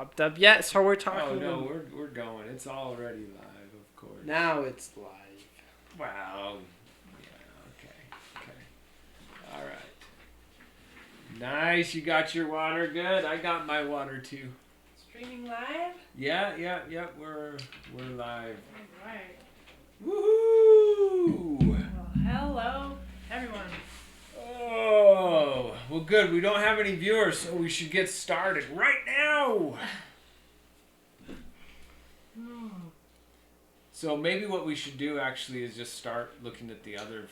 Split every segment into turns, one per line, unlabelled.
popped up yet, so we're
Oh
talking.
no, we're going. It's already live, of course.
Now it's live.
Wow. Yeah. Okay. All right. Nice. You got your water. Good. I got my water too.
Streaming live?
Yeah. We're live.
All right.
Woohoo!
Well, hello, everyone.
Oh, well, good. We don't have any viewers, so we should get started right now. So maybe what we should do actually is just start looking at the other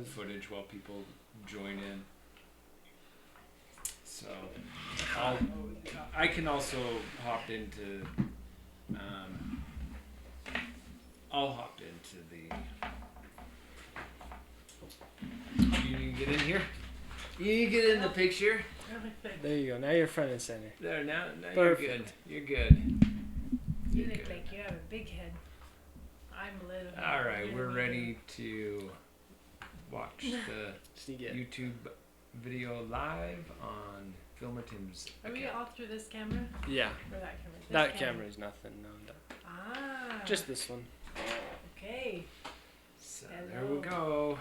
footage while people join in. So I can also hop into. I'll hop into the. You get in here. You get in the picture.
There you go. Now you're front and center.
There now
Perfect.
You're good.
You look like you have a big head. I'm a little.
All right, we're ready to watch the
Sneak it.
YouTube video live on Filmer Tim's
Are we
account.
all through this camera?
Yeah.
Or that camera? This
That camera's nothing. No.
Ah.
Just this one.
Okay.
So there we go.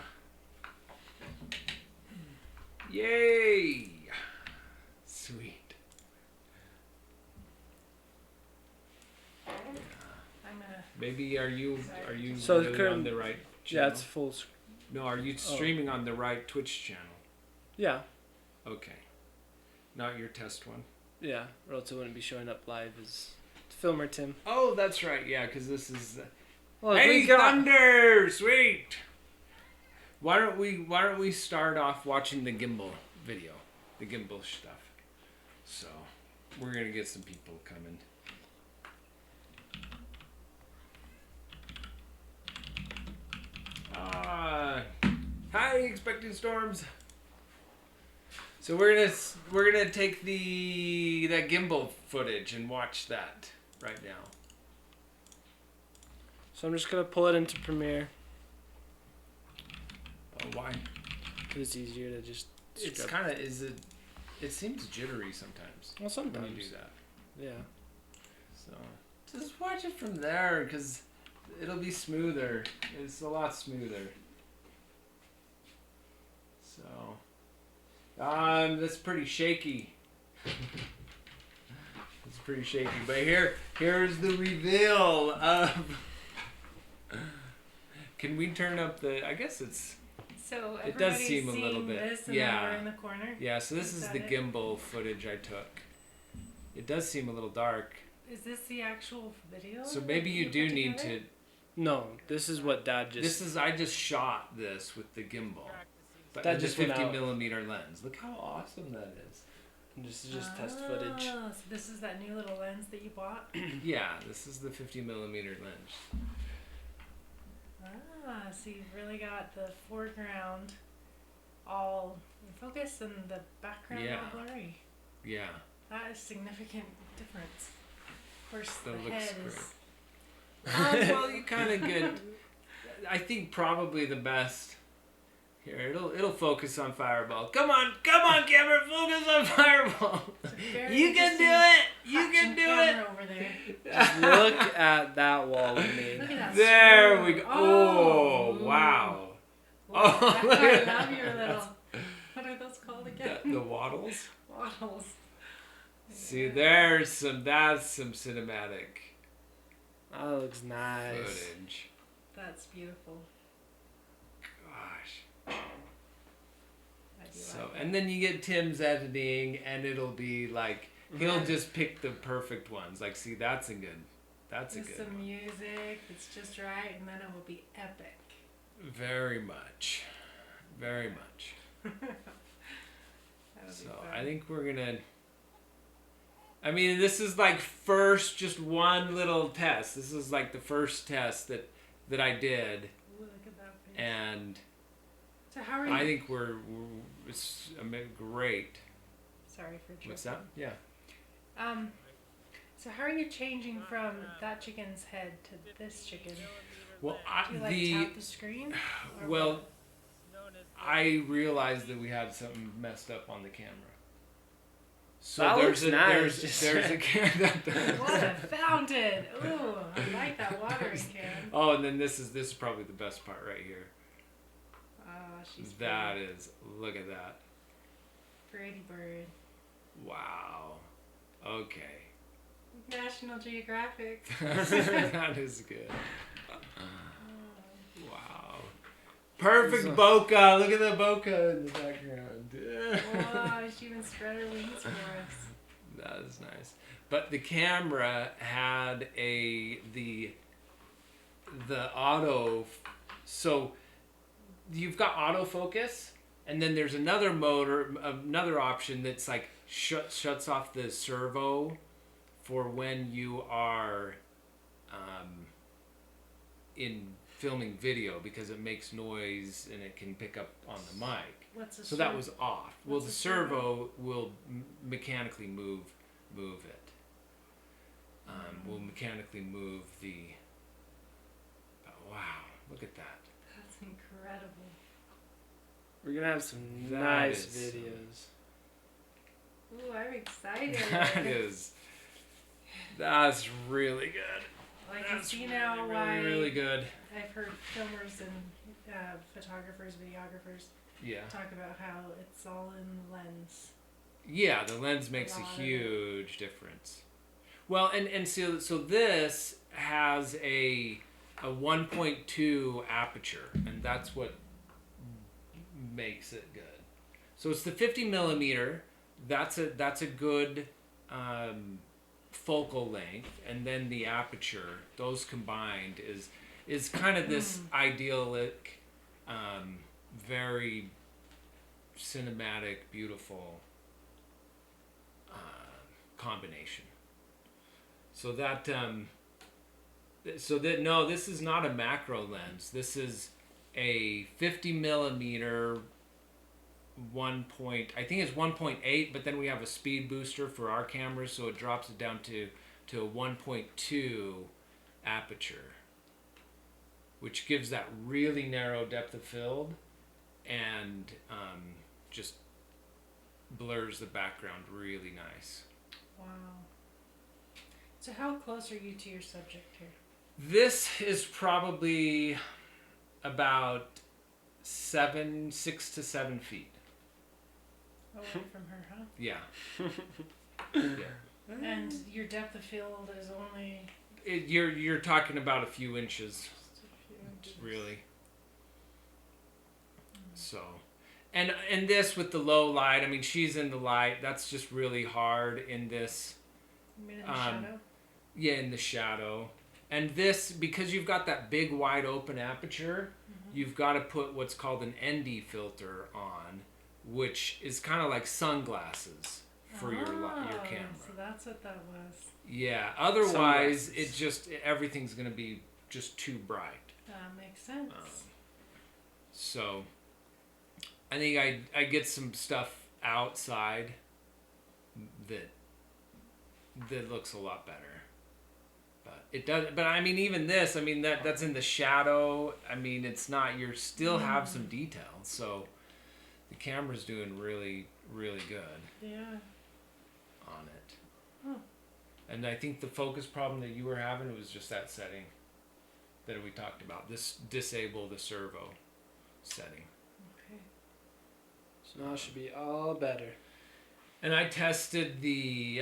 Yay! Sweet.
I'm gonna.
Maybe are you
So
really on the right channel?
Yeah, it's full screen.
No, are you streaming on the right Twitch channel?
Yeah.
Okay. Not your test one.
Yeah, or else it wouldn't be showing up live as Filmer Tim.
Oh, that's right. Yeah, because this is.
Well,
Hey, Thunder! Sweet. Why don't we start off watching the gimbal video, the gimbal stuff. So we're gonna get some people coming. Hi, expecting storms. So we're gonna take that gimbal footage and watch that right now.
So I'm just gonna pull it into Premiere.
Oh, why?
Because it's easier to just.
It's
scrub.
kind of It seems jittery sometimes.
Well, sometimes.
When you do that.
Yeah.
So just watch it from there, because it'll be smoother. It's a lot smoother. So, that's pretty shaky. It's pretty shaky. But here's the reveal of. Can we turn up the? I guess it's.
So
It does seem a little bit.
This and
Yeah.
then we're in the corner.
Yeah. So this is
that
the
it?
gimbal footage I took. It does seem a little dark.
Is this the actual video?
So maybe
that
you do
put
need
together?
to.
No, this is what Dad just.
I just shot this with the gimbal. But
That
with
just
the
went
50
out.
millimeter lens. Look how awesome that is.
This is just test footage.
So this is that new little lens that you bought?
Yeah, this is the 50 millimeter lens.
So you've really got the foreground all in focus and the background all blurry.
Yeah.
That is significant difference. Of course,
That
the
looks
head
great.
is.
Well, you kind of get. I think probably the best. Here, it'll focus on Fireball. Come on, camera, focus on Fireball. You can do it. You can do it.
Over there.
Just look at that wall we made.
Look at that
There
screw.
we go. Oh, wow. Oh, look
I
at
love
that.
your little. What are those called again?
The waddles.
Waddles.
See, that's some cinematic
That looks nice.
footage.
That's beautiful.
Gosh.
I do
So,
like
and then you get Tim's editing, and it'll be like he'll just pick the perfect ones. Like, see, that's a good
With
one.
some music, it's just right, and then it will be epic.
Very much, very much.
That'll
So
be fun.
I think we're gonna. I mean, this is like just one little test. This is like the first test that I did,
Ooh, look at that face.
and
So how are you?
I think it's great.
Sorry for interrupting.
What's that? Yeah.
So how are you changing from that chicken's head to this chicken?
Well,
Do you like tap the screen? Or
well,
what?
I realized that we had something messed up on the camera. So
That
there's
looks nice.
there's a can.
What a fountain! Ooh, I like that watering can.
Oh, and then this is probably the best part right here.
Oh, she's
That is, look at that.
pretty bird.
Wow. Okay.
National Geographic.
That is good. Wow. Perfect bokeh. Look at the bokeh in the background.
Wow, she even spread her wings for us.
That is nice. But the camera had the auto. So you've got autofocus, and then there's another option that's like shuts off the servo for when you are in filming video, because it makes noise and it can pick up on the mic.
So
that was off. Well, the servo will mechanically move it. Will mechanically move the. Wow! Look at that.
That's incredible.
We're gonna have some
That
nice
is
videos.
Ooh, I'm excited.
That's really good.
I can see now why
really good.
I've heard filmers and photographers, videographers
Yeah.
talk about how it's all in the lens.
Yeah, the lens makes a huge difference. Well, and so this has a 1.2 aperture, and that's what makes it good. So it's the 50 millimeter. That's a good focal length, and then the aperture. Those combined is kind of this idyllic, very cinematic, beautiful combination. So this is not a macro lens. This is a 50 millimeter I think it's 1.8, but then we have a speed booster for our cameras, so it drops it down to a 1.2 aperture, which gives that really narrow depth of field and just blurs the background really nice.
Wow. So how close are you to your subject here?
This is probably about 6 to 7 feet.
Away from her, huh?
Yeah. Yeah.
And your depth of field is only
You're talking about a few inches,
just a few inches.
really. So, and this with the low light, I mean, she's in the light. That's just really hard in this.
You mean in the shadow?
Yeah, in the shadow. And this, because you've got that big wide open aperture, you've got to put what's called an ND filter on, which is kind of like sunglasses for your camera.
So that's what that was.
Yeah. Otherwise,
Sunglasses.
everything's gonna be just too bright.
That makes sense.
So, I think I get some stuff outside that looks a lot better. But it does. But I mean, even this. I mean, that's in the shadow. I mean, it's not. You still have some details. So, the camera's doing really, really good.
Yeah.
On it.
Huh.
And I think the focus problem that you were having was just that setting that we talked about. This disable the servo setting.
Okay.
So now it should be all better.
And I tested the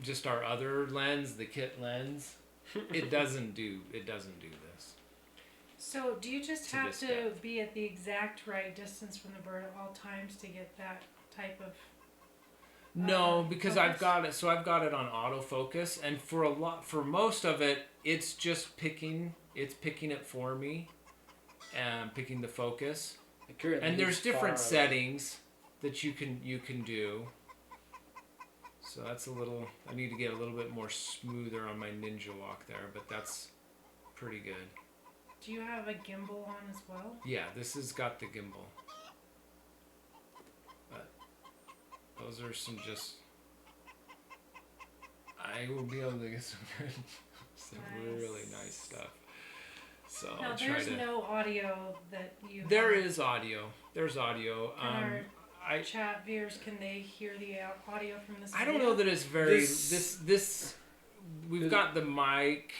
just our other lens, the kit lens. It doesn't do this.
So do you just
To
have
this
to
depth.
be at the exact right distance from the bird at all times to get that type of
No, because
focus?
I've got it. So I've got it on autofocus, and for most of it, it's just picking. It's picking it for me, and picking the focus. And there's different settings that you can do. So that's a little. I need to get a little bit more smoother on my Ninja Walk there, but that's pretty good.
Do you have a gimbal on as well?
Yeah, this has got the gimbal. But those are some just. I will be able to get some really nice stuff. So
Now
I'll try
there's
to.
no audio that you.
There
have.
is audio. There's audio.
And chat viewers, can they hear the audio from this?
I don't
video?
know that it's very this. We've got the mic.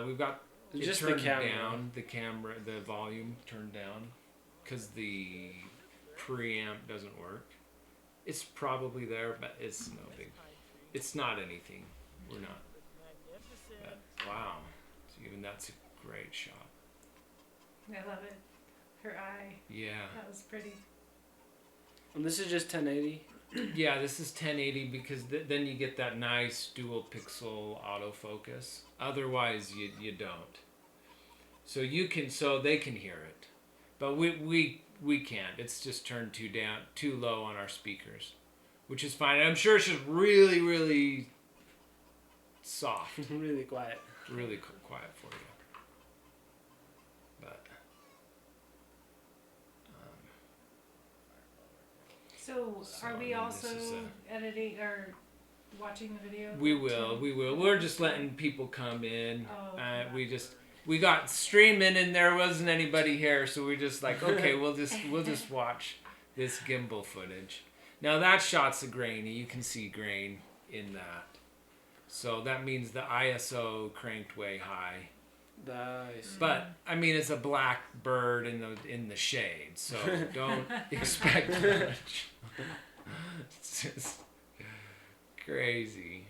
We've got it
just
turned
the camera.
down. The camera, the volume turned down, because the preamp doesn't work. It's probably there, but it's no big. It's not anything. We're not. But, wow. So even that's a great shot.
I love it. Her eye.
Yeah.
That was pretty.
And this is just 1080.
Yeah, this is 1080 because then you get that nice dual pixel autofocus. Otherwise, you don't. So they can hear it, but we can't. It's just turned too low on our speakers, which is fine. I'm sure it's just really, really soft,
Really quiet.
really quiet for you. But
So, are we also editing or watching the video?
We will. We're just letting people come in.
Oh, okay.
We got streaming and there wasn't anybody here, so we're just like, okay, we'll just watch this gimbal footage. Now that shot's a grainy. You can see grain in that. So that means the ISO cranked way high.
Nice.
But I mean, it's a black bird in the shade, so don't expect much. It's just crazy.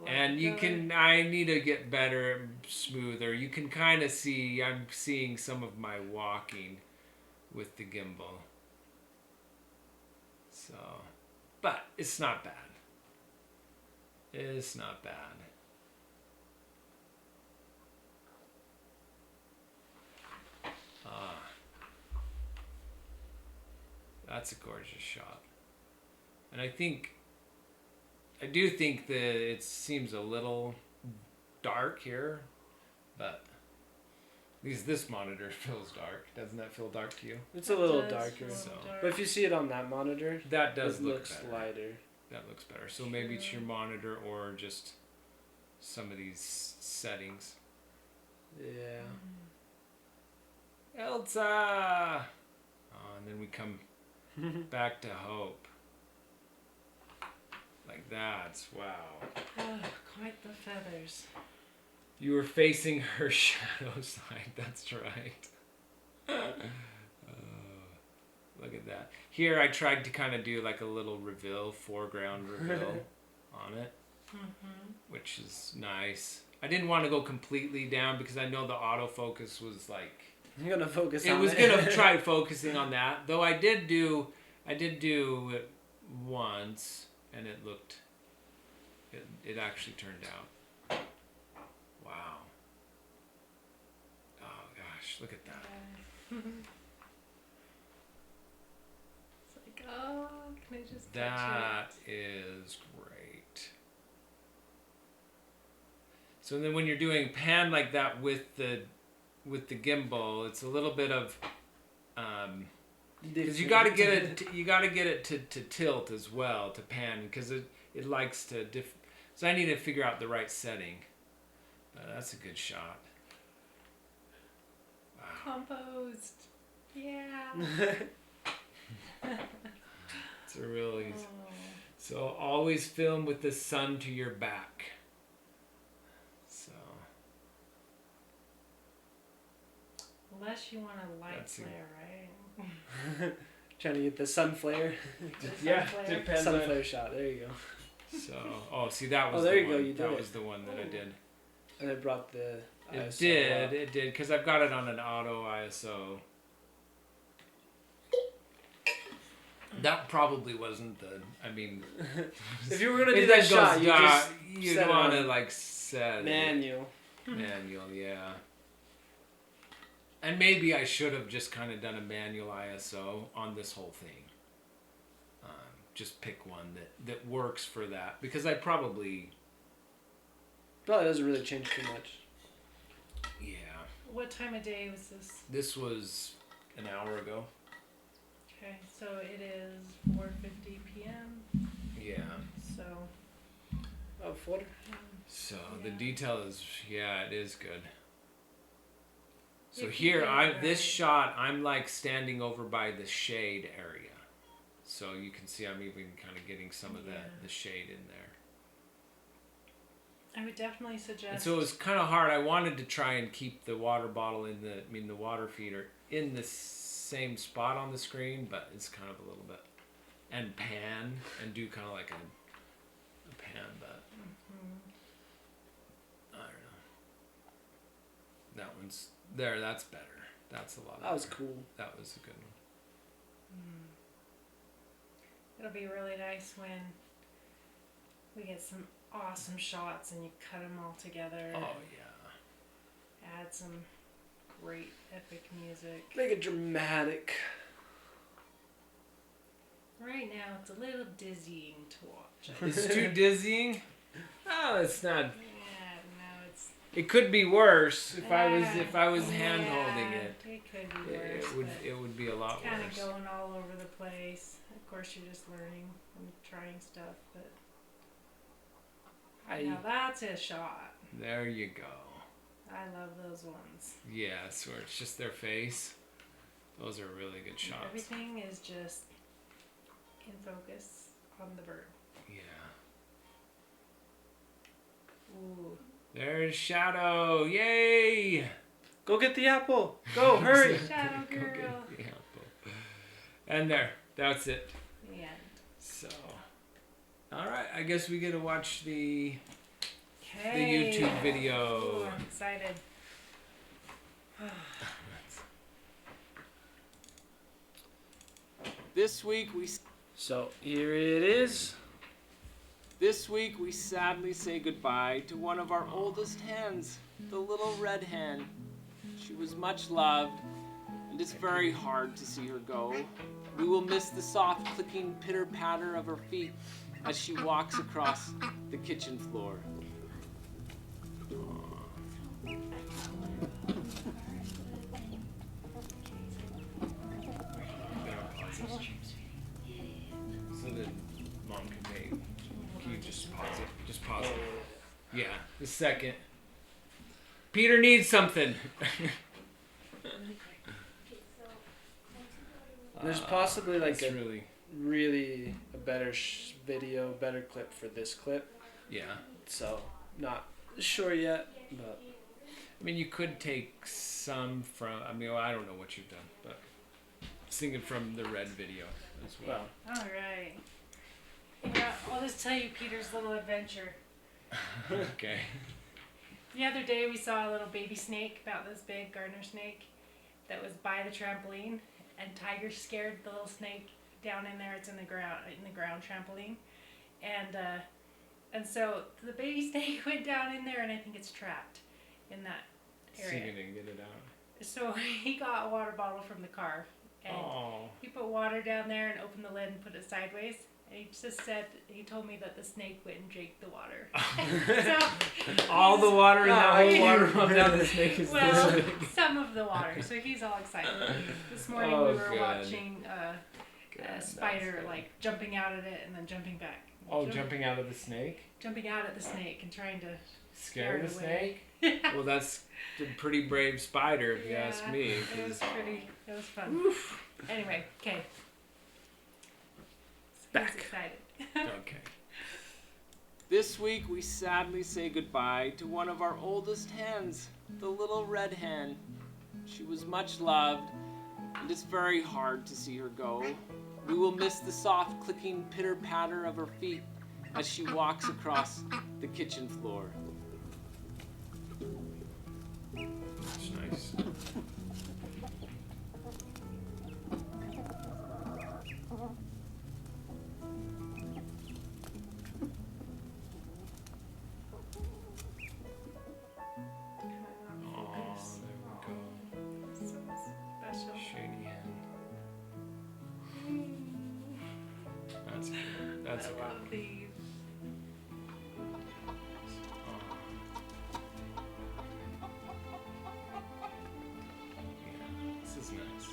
And I need to get better, smoother. You can kind of see, I'm seeing some of my walking with the gimbal. So, but it's not bad. It's not bad. That's a gorgeous shot. And I do think that it seems a little dark here, but at least this monitor feels dark. Doesn't that feel dark to you?
It's a little darker.
Dark.
But if you see it on that monitor,
That does
it
look
looks
better.
lighter.
That looks better. So maybe it's your monitor or just some of these settings.
Yeah.
Elsa! Oh, and then we come back to Hope. Like that. Wow.
Oh, quite the feathers.
You were facing her shadow side. That's right. Look at that. Here I tried to kind of do like a little reveal, foreground reveal on it, which is nice. I didn't want to go completely down because I know the autofocus was like...
I'm gonna focus on
it.
it.
Was gonna try focusing on that, though. I did do it once, and it looked. It actually turned out. Wow. Oh gosh, look at that.
It's like, oh, can I just touch
That
it?
is great. So then, when you're doing pan like that with the gimbal, it's a little bit of because you got to get it to tilt as well, to pan, because it likes to so I need to figure out the right setting. That's a good shot. Wow.
Composed. Yeah.
It's a really so always film with the sun to your back. So
Unless you want a light flare, right?
Trying to get the sun flare.
yeah,
flare.
depends
Sun
on.
flare shot. There you go.
So, see, that was
there
the
you go,
one.
you did
that
it.
was the one that I did.
And it brought the
It
ISO
did,
up.
because I've got it on an auto ISO. That probably wasn't I mean...
If you were going to do
if
that shot, you just
you'd
set it
want to,
on
like, set
manual.
Manual, yeah. And maybe I should have just kind of done a manual ISO on this whole thing. Just pick one that works for that, because I probably
doesn't really change too much.
Yeah.
What time of day was this?
This was an hour ago.
Okay, so it is 4:50 p.m.
Yeah.
So.
Oh, 4.
So
Yeah.
the detail is, it is good. So here, this shot, I'm like standing over by the shade area. So you can see I'm even kind of getting some of the shade in there.
I would definitely suggest.
And so it was kind of hard. I wanted to try and keep the water bottle the water feeder in the same spot on the screen, but it's kind of a little bit, and pan and do kind of like a pan, but I don't know. That one's there. That's better. That's a lot.
That was cool.
That was a good one.
It'll be really nice when we get some awesome shots and you cut them all together.
Oh yeah.
Add some great epic music.
Make it dramatic.
Right now, it's a little dizzying to watch.
It's too dizzying. Oh, it's not.
Yeah, no, it's.
It could be worse if I was hand holding it.
It could be worse.
It would be a lot worse.
Kind of going all over the place. Of course, you're just learning and trying stuff, but now that's a shot.
There you go.
I love those ones.
Yes, where it's just their face. Those are really good shots.
Everything is just in focus on the bird.
Yeah.
Ooh.
There's Shadow. Yay!
Go get the apple. Go, hurry.
Shadow
Go
girl.
get the apple. And there. That's it.
The end.
So, all right. I guess we get to watch the
Okay.
YouTube video.
Ooh, I'm excited.
This week
So here it is.
we sadly say goodbye to one of our oldest hens, the little red hen. She was much loved, and it's very hard to see her go. We will miss the soft clicking pitter-patter of her feet as she walks across the kitchen floor.
So that Mom can pay. Can you just pause it? Just pause it. Yeah, the second. Peter needs something.
There's possibly like
That's
a really a better video, better clip for this clip.
Yeah.
So not sure yet, but
I mean, you could take some from. I mean, well, I don't know what you've done, but sing it from the red video as well.
All right. Yeah, I'll just tell you Peter's little adventure.
Okay.
The other day we saw a little baby snake, about this big, gardener snake, that was by the trampoline, and Tiger scared the little snake down in there. It's in the ground trampoline, and so the baby snake went down in there, and I think it's trapped in that area.
Sing it and get it out.
So he got a water bottle from the car, and he put water down there and opened the lid and put it sideways. And he just said, he told me that the snake went and drank the water. So
all the water in that whole water pump down the snake is
well,
this big.
some of the water. So he's all excited. This morning we were
good.
watching a spider like jumping out at it and then jumping back.
Oh, jumping out of the snake?
Jumping out at the snake and trying to
Scare the
it away.
snake? Well, that's a pretty brave spider, if you ask me.
It was fun. Anyway, okay.
Back.
He's excited.
Okay.
This week we sadly say goodbye to one of our oldest hens, the little red hen. She was much loved, and it's very hard to see her go. We will miss the soft clicking pitter-patter of her feet as she walks across the kitchen floor.
That's nice.
Focus.
there we go.
So special.
Shady hen. That's good. That's
I
good.
love these.
Yeah, this is nice.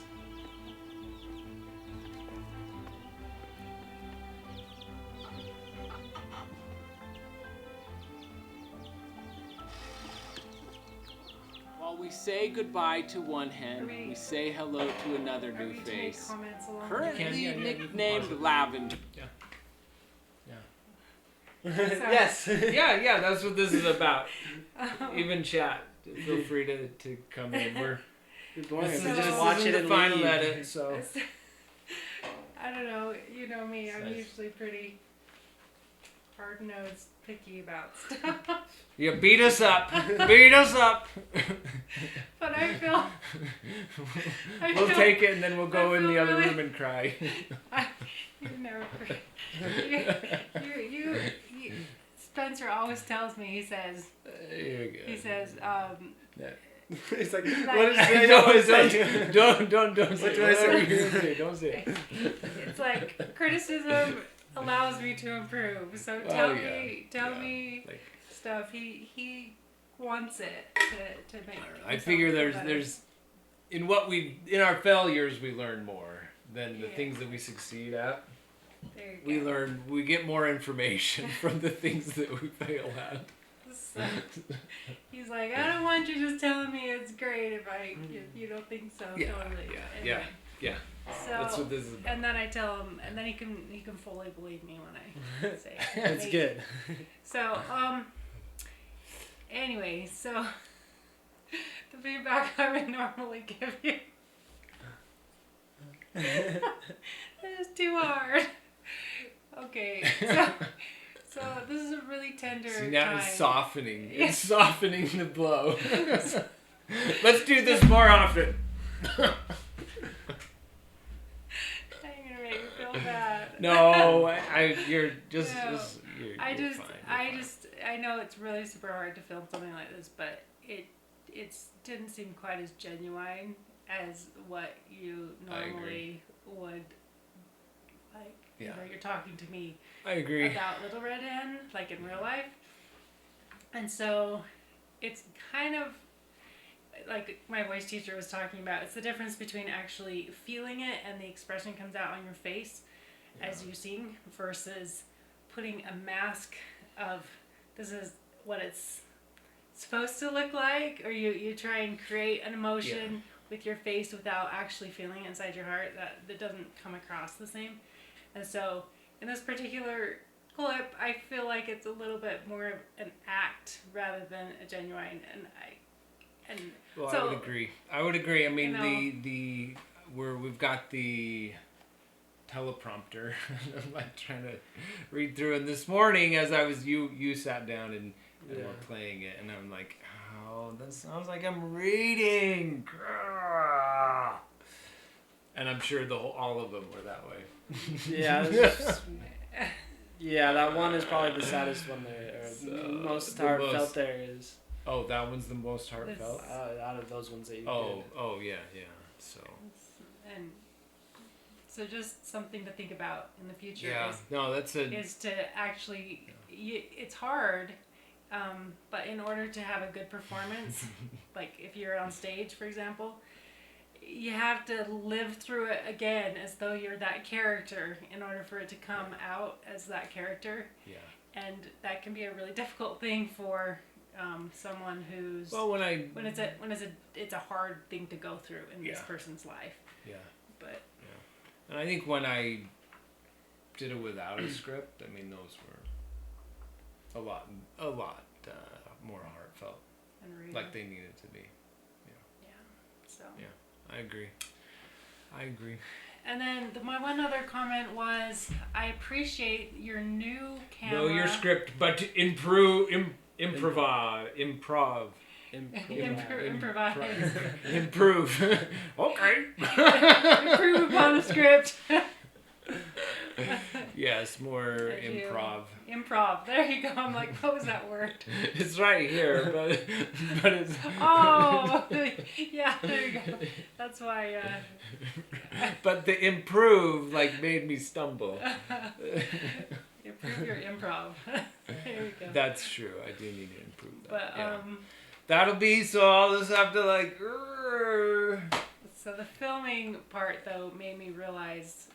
While we we say goodbye to one hen, we say hello to another new face. Currently nicknamed Lavender.
Yes. Yeah, that's what this is about. Even chat. Feel free to come in. This is
just watch it
the
and
final
leave.
edit, so.
I don't know. You know me. I'm
Nice.
usually pretty hard-nosed, picky about stuff.
You beat us up. Beat us up.
But I feel...
We'll take it and then we'll go
I
in the
feel
other
really-
room and cry.
You never... You Spencer always tells me, he says,
You're good.
It's like,
Like-
what is it?
Don't say
What do I say?
Whatever you're gonna say, don't say it.
it's like, criticism allows me to improve. So tell me
Like,
stuff. He wants it to make.
I
himself
figure
feel better.
there's in our failures we learn more than the
Yeah.
things that we succeed at.
There you go.
We get more information from the things that we fail at.
So, he's like, I don't want you just telling me it's great if you don't think so.
Yeah,
Totally.
yeah,
Anyway,
yeah.
So,
That's what this is about.
and then I tell him, and then he can fully believe me when I say it.
That's good.
So, anyway, so the feedback I would normally give you is too hard. Okay, so this is a really tender
See, now
time.
it's softening.
Yeah.
It's softening the blow. Let's do this more often.
You're gonna make me feel bad.
No, you're just,
No,
you're
I
fine, you're fine.
I know it's really super hard to film something like this, but it didn't seem quite as genuine as what you normally would like.
Yeah.
You know, you're talking to me
I agree.
about Little Red Hen, like in real life, and so it's kind of like my voice teacher was talking about. It's the difference between actually feeling it and the expression comes out on your face as you sing versus putting a mask of this is what it's supposed to look like, or you try and create an emotion with your face without actually feeling it inside your heart. That doesn't come across the same. And so in this particular clip, I feel like it's a little bit more of an act rather than a genuine.
Well,
so,
I would agree. I mean,
you know,
we've got the teleprompter. I'm like trying to read through it this morning as I was you sat down and were playing it, and I'm like, oh, that sounds like I'm reading. And I'm sure all of them were that way.
Yeah, that one is probably the saddest one there. Most heartfelt there is.
Oh, that one's the most heartfelt?
Out of those ones that you did.
Oh, yeah. So.
And so just something to think about in the future
Yeah, no, that's
is to actually, it's hard, but in order to have a good performance, like if you're on stage, for example, you have to live through it again as though you're that character in order for it to come out as that character.
Yeah.
And that can be a really difficult thing for someone who's
when
it's a hard thing to go through in this person's life.
Yeah.
But
and I think when I did it without a script, I mean those were a lot more heartfelt,
and real.
like they needed to be.
So.
Yeah, I agree.
And then my one other comment was, I appreciate your new camera.
Know your script, but to improve.
Improvise.
Improve. Okay.
Improve upon the script.
Yes, more
Thank you.
improv.
Improv. There you go. I'm like, what was that word?
It's right here, but it's.
Oh, yeah. There you go. That's why.
But the improve made me stumble.
Improve your improv. There you go.
That's true. I do need to improve that.
But
that'll be so. I'll just have to
So the filming part though made me realize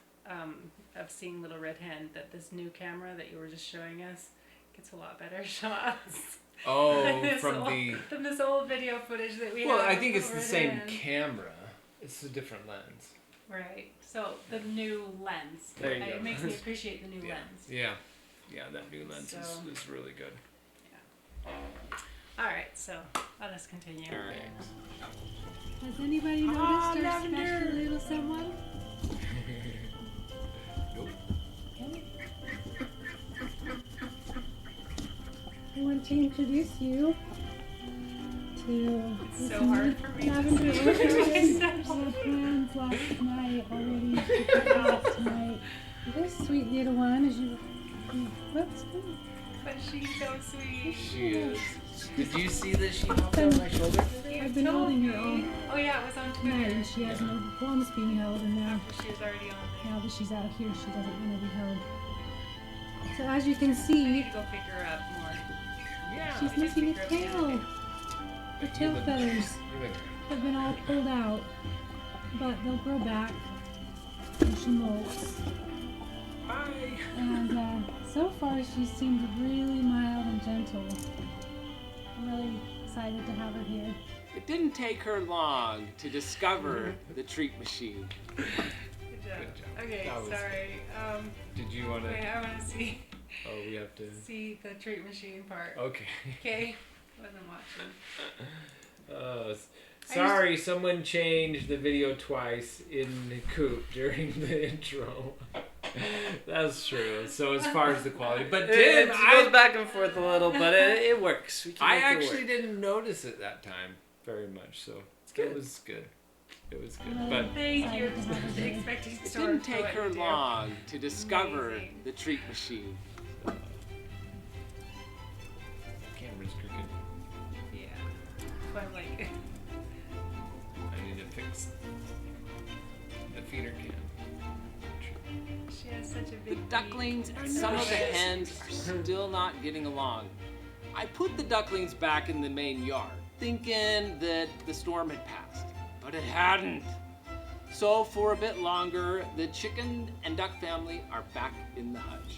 of seeing Little Red Hen that this new camera that you were just showing us gets a lot better shots.
Oh,
than this old video footage that we have.
Well, I think it's the
over
same
then.
camera. It's a different lens.
Right. So the new lens.
There you go.
It makes me appreciate the new lens.
Yeah. Yeah, that new lens
So-
is really good.
All right. So let us continue.
Has anybody noticed our special little someone?
Nope.
I want to introduce you to
It's
this
so hard for me to
lavender
see.
orchid. We had plans last night already. Last night. This sweet little one, as you whoops.
But she's so sweet.
She is. Did you see that she hopped on my shoulder?
I've been holding her all
Oh yeah, it was on
night,
Twitter.
and she has no forms being held, and now
She was already on there.
that she's out here, she doesn't want to be held. So as you can
I
see,
need to go pick her up more.
Yeah.
she's missing a tail. Her tail
look-
feathers
You look
have been all pulled out, but they'll grow back when she molts.
Hi.
And so far, she seems really mild and gentle. I'm really excited to have her here.
It didn't take her long to discover the treat machine.
Good job.
Good job.
Okay,
That was
sorry.
Did you want
Wait,
to?
I want to see
Oh, we have to.
see the treat machine part.
Okay.
Okay, wasn't watching.
Sorry, someone changed the video twice in the coop during the intro. That's true. So as far as the quality, but
It
Tim,
goes back and forth a little, but it works. We can
I
make it
actually
work.
didn't notice it that time very much. So it was good. It was good. But
Thank you.
Excited to have her here.
Expecting
It
Storm
didn't
to
take
what
her
you do.
long to discover
Amazing.
the treat machine.
camera's crooked.
Yeah. So I'm like,
I need to fix the feeder cam.
she has such a
The
big
ducklings
beak.
and some of the hens are still not getting along. I put the ducklings back in the main yard, thinking that the storm had passed, but it hadn't. So for a bit longer, the chicken and duck family are back in the hutch.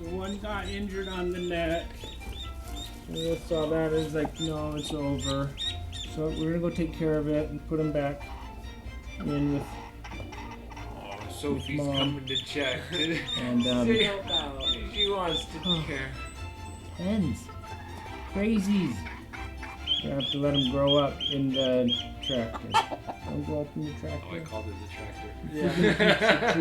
The one got injured on the neck. And I saw that as like, no, it's over. So we're gonna go take care of it and put him back in with.
Oh, Sophie's
Mom.
coming to check.
And
Say help out. She wants to care.
hens, crazies. You have to let them grow up in the tractor. Don't grow up in the
Oh, I
tractor.
called it the tractor.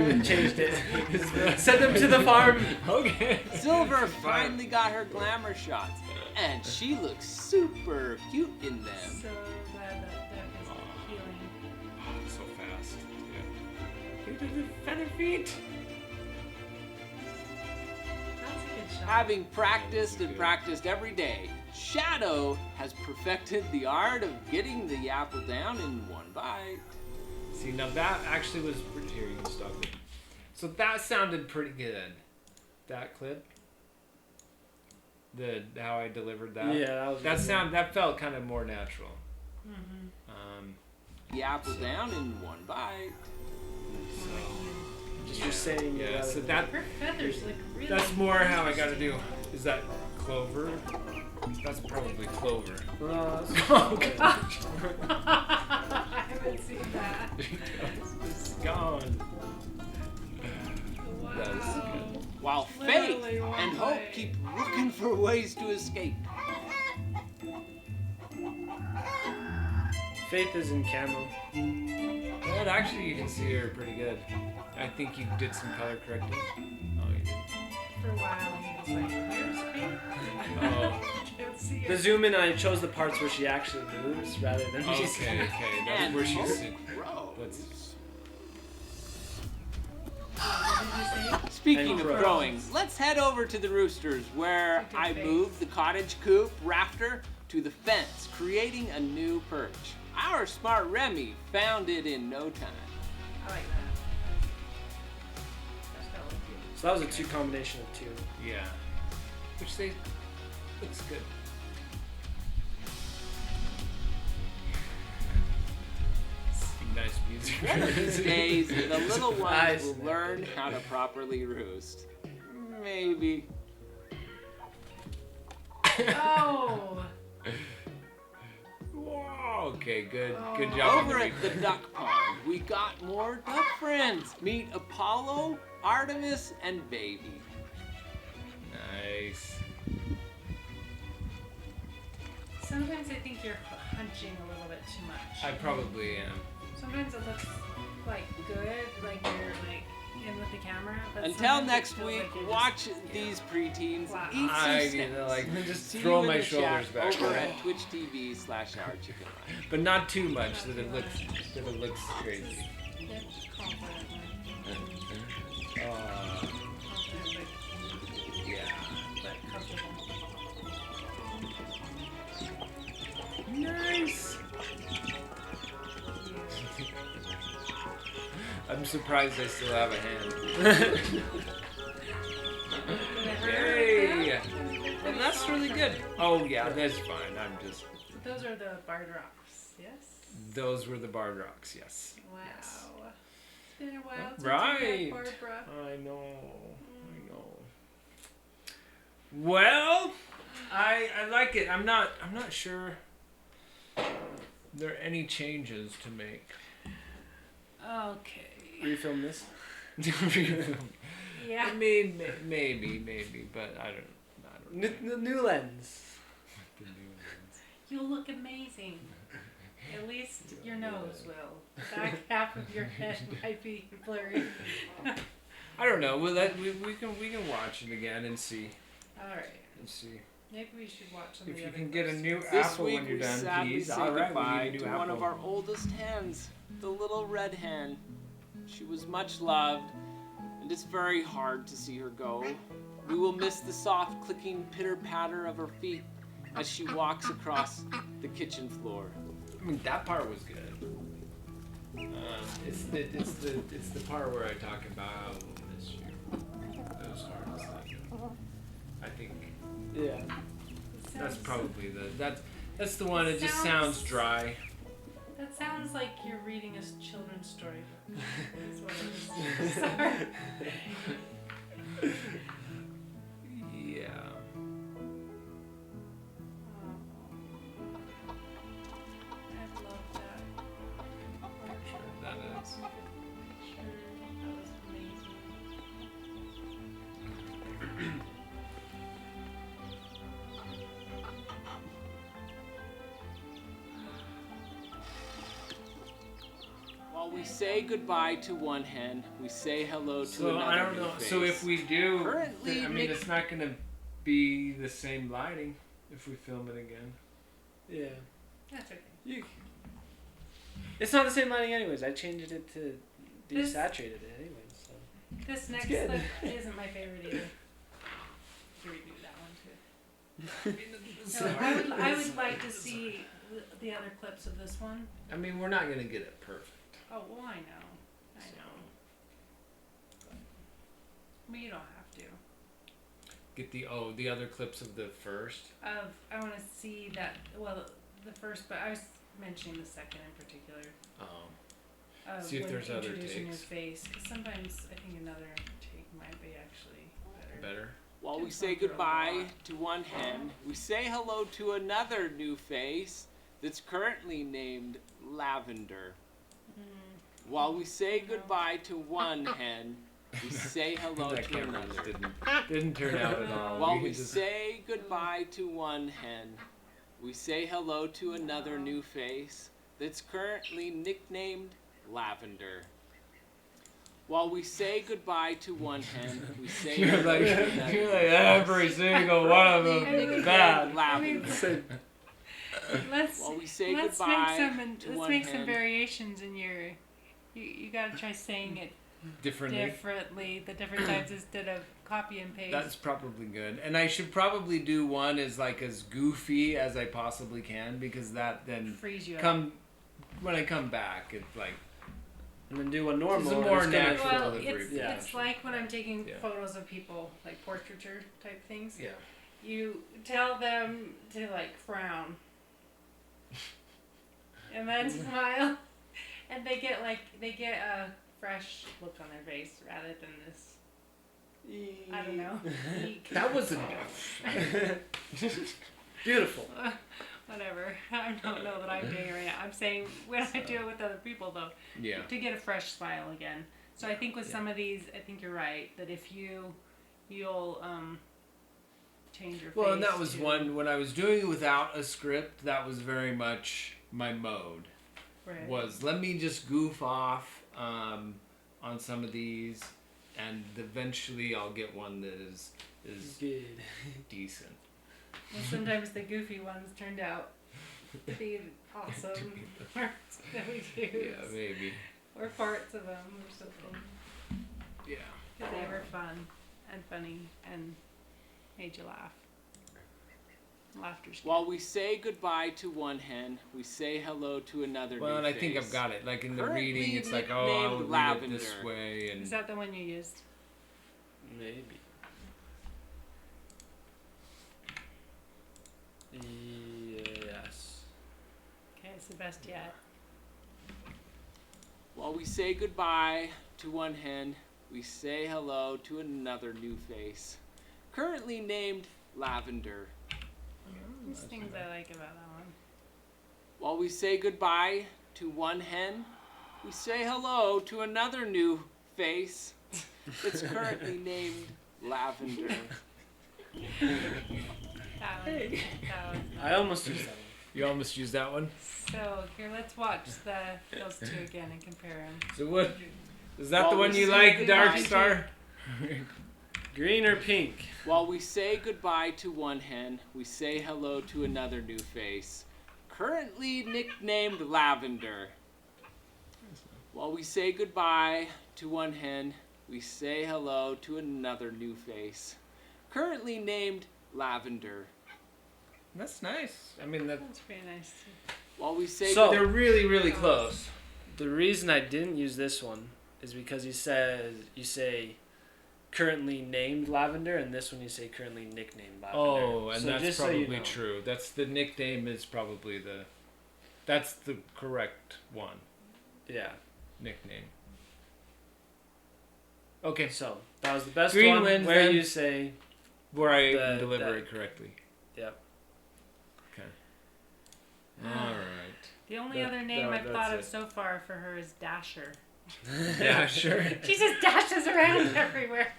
Yeah. Changed it. Send them to the farm.
Okay.
Silver finally got her glamour shots, and she looks super cute in them.
So glad that duck is healing.
Oh, so fast. Yeah. Look at the feather feet.
That's a good shot.
Having practiced and practiced every day, Shadow has perfected the art of getting the apple down in one bite.
See, now that actually was pretty. Here, you can stop it. So that sounded pretty good. That clip. How I delivered that.
Yeah, that was good.
That felt kind of more natural.
Mm-hmm.
The apple down in one bite.
Just for saying
Yeah.
it.
So that
Her feathers look really.
that's more how I got to do. Is that clover? That's probably clover.
I haven't seen that.
It's gone.
Wow.
That is good.
While Faith
Literally one
and Hope
bite.
keep looking for ways to escape.
Faith is in camo.
But actually, you can see her pretty good. I think you did some color correcting. Oh, you did.
For a while, he was like, "Where's Faith?"
Oh.
Can't see her.
The zoom in, I chose the parts where she actually moves rather than just.
Okay. That's
And
where she's.
Hope grows.
That's,
Speaking
And
of
grows.
growing, let's head over to the roosters where
Look at
I
Faith.
moved the cottage coop rafter to the fence, creating a new perch. Our smart Remy found it in no time.
I like that. That's got one too.
So that was a two combination of two.
yeah. Which they looks good. Nice music.
One of these days, the little ones
Nice.
will learn how to properly roost. Maybe.
Oh.
Whoa, okay, good job.
Over at the duck pond, we got more duck friends. Meet Apollo, Artemis, and Baby.
Nice.
Sometimes I think you're hunching a little bit too much.
I probably am.
Sometimes it looks like good, like you're like in with the camera. But
Until
sometimes it
next
feels
week,
like you're just-
watch these preteens
Wow.
eat some
I
snacks.
like just
See
throw
you in
my
the
shoulders
chat
back,
over at Twitch TV/OurChickenLife.
but not too much that it looks crazy.
Yep, confidently. Confidently,
Yeah.
but comfortable.
Nice. I'm surprised I still have a hand. Yay! And that's really good. Oh yeah, that's fine. I'm just.
Those are the barred rocks, yes?
Those were the barred rocks. Yes.
Wow.
Yes.
It's been a while since
Right.
you met Barbara.
I know. Well, I like it. I'm not sure there are any changes to make.
Okay.
Refilm this.
Yeah.
I mean, maybe, but I don't know.
New lens.
You'll look amazing. At least your nose will. The back half of your head might be blurry.
I don't know. We can watch it again and see.
All right.
And see
Maybe we should watch some of
if
the
you
other
can get a
clips.
new
This
apple
week
when you're
we
done,
sadly
please.
say
All right,
goodbye
we need a
to
new
one
apple.
of our oldest hens, the little red hen. She was much loved, and it's very hard to see her go. We will miss the soft clicking pitter-patter of her feet as she walks across the kitchen floor.
I mean, that part was good. It's the part where I talk about how we'll miss you. Those parts. I think
Yeah.
that's probably that's the one. It just sounds dry.
That sounds like you're reading a children's story. That's what it is. Sorry.
Yeah.
I love that.
Sure, that is.
Sure, that was amazing.
While we say goodbye to one hen, we say hello to
So
another
I don't
new
know.
face.
So if we do,
Currently,
I mean,
Nick-
it's not gonna be the same lighting if we film it again.
Yeah.
That's okay.
It's not the same lighting anyways. I changed it to
This-
desaturated it anyways. So.
This next
good.
clip isn't my favorite either. To redo that one too. So I would like to see the other clips of this one.
I mean, we're not gonna get it perfect.
Oh well, I know. But you don't have to.
Get the other clips of the first.
I want to see that. Well, the first, but I was mentioning the second in particular.
Oh.
Of
See if
when
there's other
introducing your
takes.
face, because sometimes I think another take might be actually better.
Better.
While we say goodbye to one hen, we say hello to another new face that's currently named Lavender. While we say goodbye to one hen, we say hello
That
to
camera
another.
just didn't turn out at all.
While
We
we
just-
say goodbye to one hen, we say hello to another new face that's currently nicknamed Lavender. While we say goodbye to one hen, we say
You're
hello
like
to another
you're
new
like
face
every single one of them is bad.
Lavender.
Let's
While we say
let's
goodbye
make
to
let's
one
make some
hen,
variations in your. You gotta try saying it
Differently.
the different times instead of copy and paste.
That's probably good. And I should probably do one as goofy as I possibly can, because that then
frees you up.
when I come back, it's like
And then do one normal.
It's a
and
more
it's gonna-
natural
Well,
delivery.
Yeah.
it's like when I'm taking
Yeah.
photos of people, like portraiture type things.
yeah.
You tell them to like frown, and then smile, and they get a fresh look on their face rather than this. I don't know. Week.
That was enough.
Beautiful.
Whatever. I don't know that I'm doing it right now. I'm saying when I do it with other people, though,
Yeah.
to get a fresh smile again. So I think with some of these, I think you're right that if you'll change your face.
Well, and that was
to,
one when I was doing it without a script. That was very much my mode.
right.
Was let me just goof off on some of these, and eventually I'll get one that is
Good.
decent.
Well, sometimes the goofy ones turned out to be awesome parts that we use.
Yeah, maybe.
Or parts of them or something.
Yeah.
'Cause they were fun and funny and made you laugh. Laughter's good.
While we say goodbye to one hen, we say hello to another
Well,
new
and I think
face.
I've got it. Like in the
Currently
reading, it's like,
nicknamed
I'll read it this
Lavender.
way, and
Is that the one you used?
Maybe. Yes.
Okay, it's the best yet.
While we say goodbye to one hen, we say hello to another new face. Currently named Lavender.
There's things I like about that one.
While we say goodbye to one hen, we say hello to another new face. It's currently named Lavender.
That one. That one.
I almost used that one.
you almost used that one.
So here, let's watch those two again and compare them.
So what? Is that
Well,
the one
we
you
say
like,
goodbye
Dark
to-
Star?
Green or pink?
While we say goodbye to one hen, we say hello to another new face. Currently nicknamed Lavender. While we say goodbye to one hen, we say hello to another new face. Currently named Lavender.
That's nice. I mean,
That's pretty nice.
While we say
So-
they're really, really close.
The reason I didn't use this one is because you say currently named Lavender, and this one you say currently nicknamed Lavender.
Oh, and
So
that's
just so
probably
you know.
true. That's the nickname is probably that's the correct one.
Yeah.
Nickname. Okay,
So that was the best
Green
one
wins
where
then.
you say
where I
The-
deliver
the-
it correctly.
Yep.
Okay. All right.
The only other name I've thought of so far for her is Dasher.
Yeah, sure.
She just dashes around everywhere.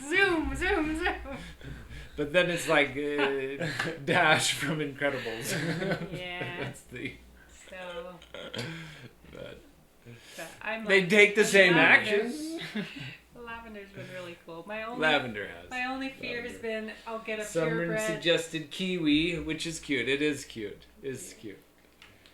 Zoom, zoom, zoom.
But then it's like Dash from Incredibles.
Yeah.
That's the.
So,
But
but I'm
they
like,
take the same
Lavender-
actions.
Lavender's been really cool. My only
Lavender has.
my only fear has been I'll get a
Someone
purebred.
suggested kiwi, which is cute. It is cute. It's cute.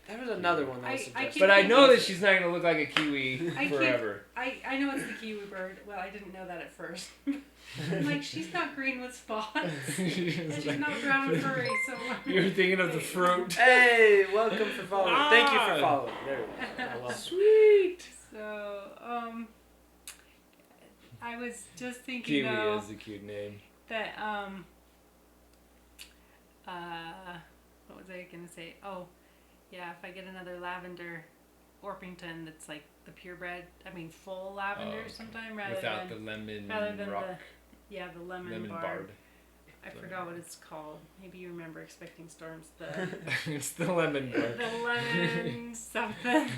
There was another one that
I
was
keep
suggested.
But I know
thinking-
that she's not gonna look like a kiwi
I keep-
forever.
I know it's the kiwi bird. Well, I didn't know that at first. I'm like, she's not green with spots. And she's not brown and furry, so
You were thinking of the fruit.
Hey, welcome for following. Thank you for following. There we go. Oh, well.
Sweet.
So, I was just thinking
Kiwi
though
is a cute name.
that what was I gonna say? Oh, yeah, if I get another lavender Orpington that's like the purebred, I mean full lavender
Oh, okay.
sometime rather
Without
than
the lemon
rather than
rock.
the lemon,
Lemon
barb.
bard.
I forgot what it's called. Maybe you remember Expecting Storms. The
It's the lemon bard.
the lemon something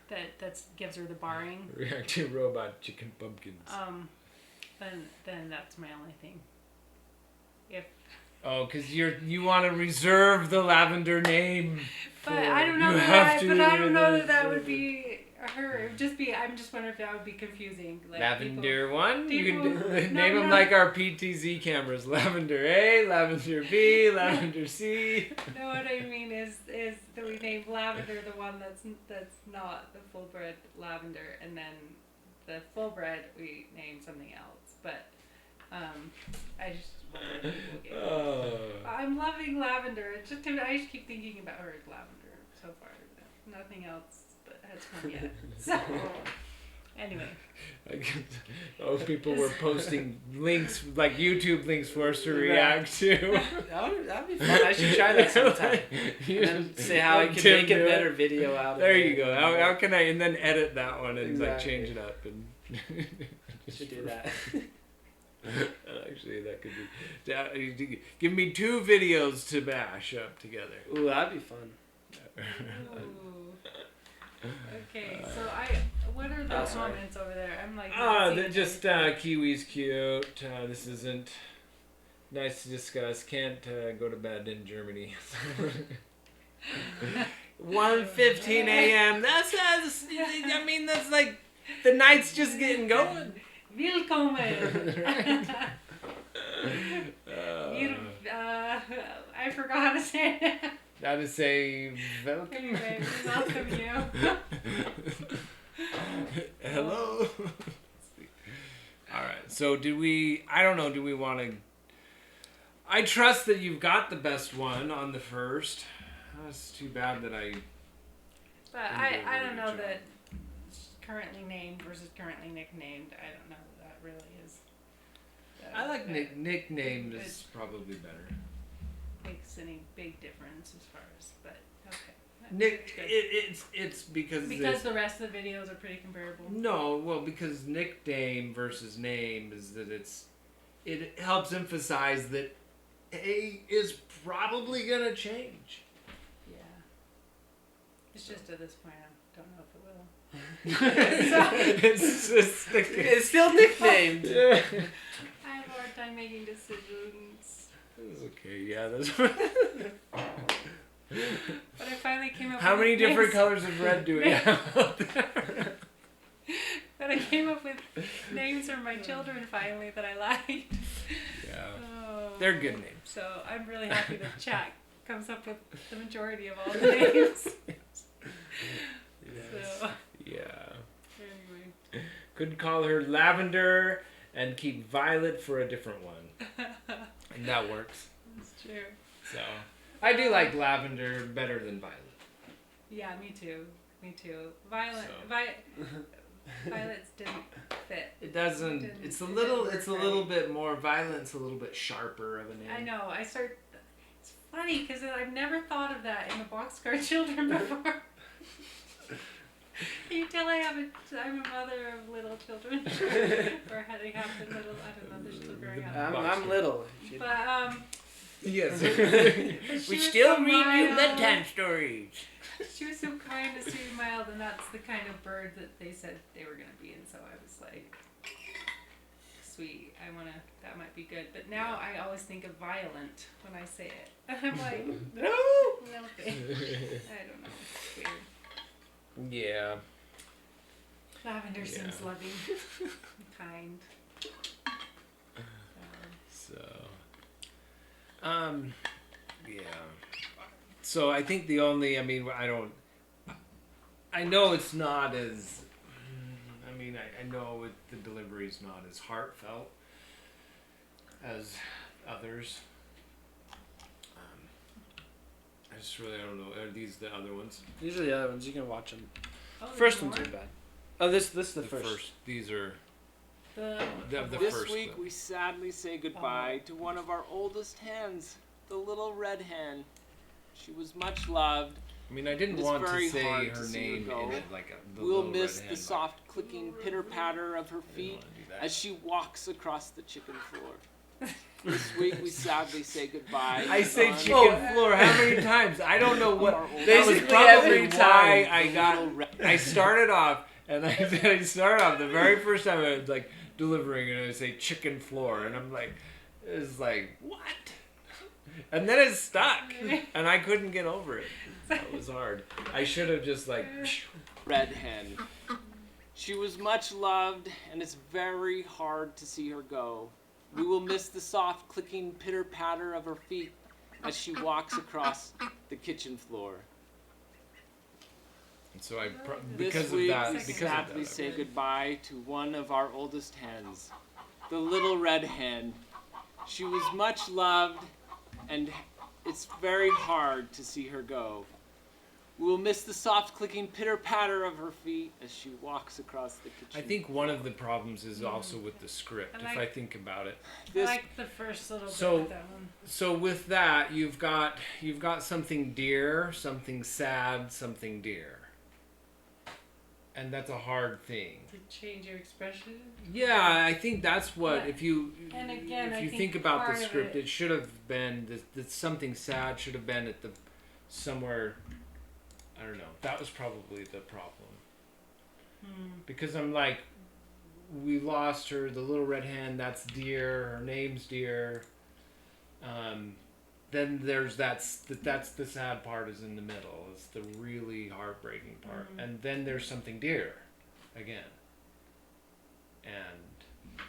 that gives her the barring.
Reacting robot chicken pumpkins.
Then that's my only thing. If
Oh, because you want to reserve the lavender name.
but I don't know
You
that
have to
but I don't know
reserve
that would be her. It would just be. I'm just wondering if that would be confusing. Like
Lavender one? You
people-
can
no,
name them
no.
like our PTZ cameras. Lavender A, Lavender B, Lavender C.
People, no, what I mean is that we name lavender the one that's not the full bred lavender, and then the full bred we name something else. But I just wonder if people get.
Oh.
I'm loving lavender. It's just I just keep thinking about her as lavender so far. Nothing else but has come yet. So anyway,
People were posting links, like YouTube links for us to react to.
That'd be fun. I should try that sometime. And then say how I
Let
can
Tim
make a
do it.
better video out of it.
There you go. How can I, and then edit that one and like
Exactly.
change it up and.
Should do that.
That could be. Give me 2 videos to mash up together.
Ooh, that'd be fun.
Ooh. Okay, so what are the comments over there? I'm like,
They're just Kiwi's cute. This isn't nice to discuss. Can't go to bed in Germany. 1:15 a.m. That's I mean, that's like the night's just getting going.
Willkommen. I forgot how to say it.
How to say welcome?
Anyway, welcome you.
Hello. All right. So I don't know. Do we want to? I trust that you've got the best one on the first. It's too bad that I.
But I don't know that currently named versus currently nicknamed. I don't know that really is.
I like nicknamed is probably better.
Makes any big difference as far as, but okay.
It's because
the rest of the videos are pretty comparable.
No, well, because nickname versus name is that it helps emphasize that A is probably gonna change.
Yeah. It's just at this point I don't know if it will.
It's still nicknamed.
I have a hard time making decisions.
Okay, yeah, that's.
But I finally came up
How
with
many different
names.
colors of red do we have out there?
But I came up with names for my children finally that I liked.
Yeah.
Oh.
They're good names.
So I'm really happy that Jack comes up with the majority of all the names. So
Yeah.
anyway.
Could call her Lavender and keep Violet for a different one. And that works.
That's true.
So I do like Lavender better than Violet.
Yeah, me too. Me too. Violet's didn't fit.
It doesn't.
Didn't-
It's
it
a
didn't
little.
work
It's a
right.
little bit more. Violet's a little bit sharper of a name.
I know. It's funny because I've never thought of that in the Boxcar Children before. Can you tell I'm a mother of little children, or how they have the little? I don't know. They're still growing up.
I'm little.
But
Yes.
she
We
was
still
so
read you
mild.
bedtime stories.
She was so kind to sweet and mild, and that's the kind of bird that they said they were gonna be. And so I was like, sweet. That might be good. But now I always think of violent when I say it, and I'm like,
No.
no thanks. I don't know. It's weird.
Yeah.
Lavender seems
Yeah.
loving, and kind.
So. Yeah. So I think the only. I mean, I know it's not as. I mean, I know the delivery's not as heartfelt as others. I just really don't know. Are these the other ones?
These are the other ones. You can watch them.
Oh,
First
there's
ones are
more?
bad. Oh, this is the first.
These are
The
the
This
first
week
clip.
we sadly say goodbye to one of our oldest hens, the little red hen. She was much loved.
I mean, I didn't
It's
want to
very
say
hard
her
to see
name
her go.
in it like the
We'll
little
miss
red hen,
the
but
soft clicking pitter patter of her
I didn't
feet
wanna do that.
as she walks across the chicken floor. This week we sadly say goodbye.
I say
on
chicken floor how many times? I don't know what.
our oldest
That was
Basically
probably
every
why
time.
I
little
got.
red-
I started off, and I started off the very first time I was like delivering, and I say chicken floor, and I'm like, it's like what? And then it stuck, and I couldn't get over it. That was hard. I should have just like.
red hen. She was much loved, and it's very hard to see her go. We will miss the soft clicking pitter patter of her feet as she walks across the kitchen floor.
And so I
This
because of
week
that
we
because
sadly
of that.
say goodbye to one of our oldest hens, the little red hen. She was much loved, and it's very hard to see her go. We will miss the soft clicking pitter patter of her feet as she walks across the kitchen.
I think one of the problems is also with the script.
I
If
like-
I think about it.
I
This
like the first little
So-
bit of that one.
So with that, you've got something dear, something sad, something dear. and that's a hard thing.
To change your expression.
Yeah, I think that's what,
But-
if you
and again,
if
I
you
think
think about the
part of
script,
it-
it should have been that something sad should have been at the somewhere. I don't know. That was probably the problem. Because I'm like, we lost her, the little red hen. That's Deer. Her name's Deer. Then there's that's the sad part is in the middle. It's the really heartbreaking part, and then there's something Deer, again. And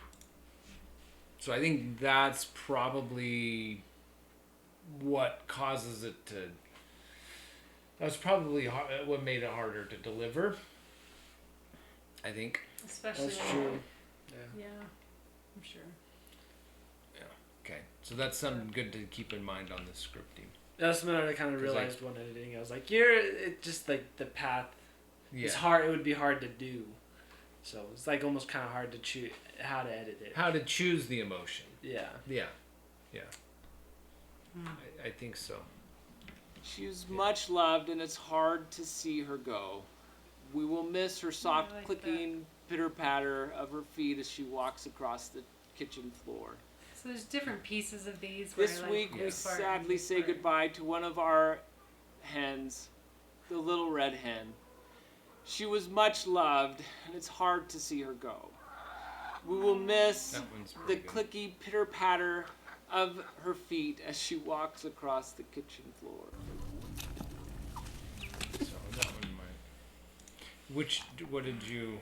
so I think that's probably what causes it to. That's probably what made it harder to deliver. I think.
Especially.
That's
when-
true.
Yeah, I'm sure.
Okay, so that's something good to keep in mind on the scripting.
That's when I kind of
'Cause,
realized when editing. I was like, it just like the path.
Yeah.
It's hard. It would be hard to do. So it's like almost kind of hard to choose how to edit it.
How to choose the emotion.
Yeah.
Yeah. I think so.
She is much loved, and it's hard to see her go. We will miss her soft
like
clicking pitter-patter of her feet as she walks across the kitchen floor.
So there's different pieces of these. Where
This
I like
week, we
this part and
sadly
this
say
part.
goodbye to one of our hens, the little red hen. She was much loved, and it's hard to see her go. We will miss
That one's
the
pretty good.
clicky pitter-patter of her feet as she walks across the kitchen floor.
So that one might. What did you?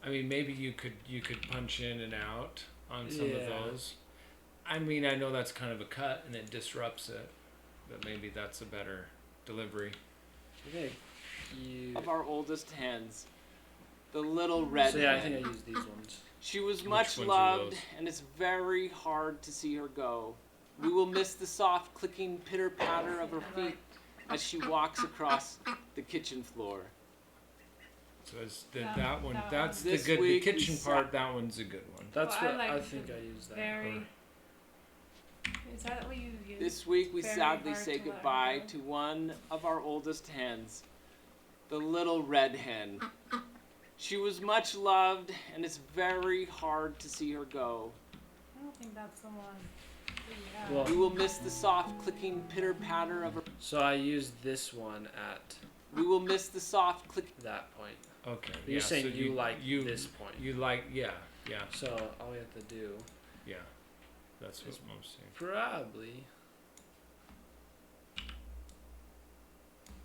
I mean, maybe you could punch in and out on some of
Yeah.
those. I mean, I know that's kind of a cut and it disrupts it, but maybe that's a better delivery.
Okay. You.
Of our oldest hens, the little red
So yeah, I
hen.
think I used these ones.
She was
Which
much
ones are
loved,
those?
and it's very hard to see her go. We will miss the soft clicking pitter-patter of her feet as she walks across the kitchen floor.
So it's
Yeah,
that one.
that
That's
one.
the
This
good. The
week we
kitchen
sa-
part. That one's a good one.
That's
Well,
what I
like
think
the
I used that.
Very. Is that what you use?
This week we
Very
sadly
hard
say
to let
goodbye
go.
to one of our oldest hens, the little red hen. She was much loved, and it's very hard to see her go.
I don't think that's the one. that you have.
Well-
We will miss the soft clicking pitter-patter of her.
So I used this one at
We will miss the soft click.
that point.
Okay.
But you're saying
so
you like this point.
You like yeah.
So all we have to do
Yeah. That's what I'm saying.
probably.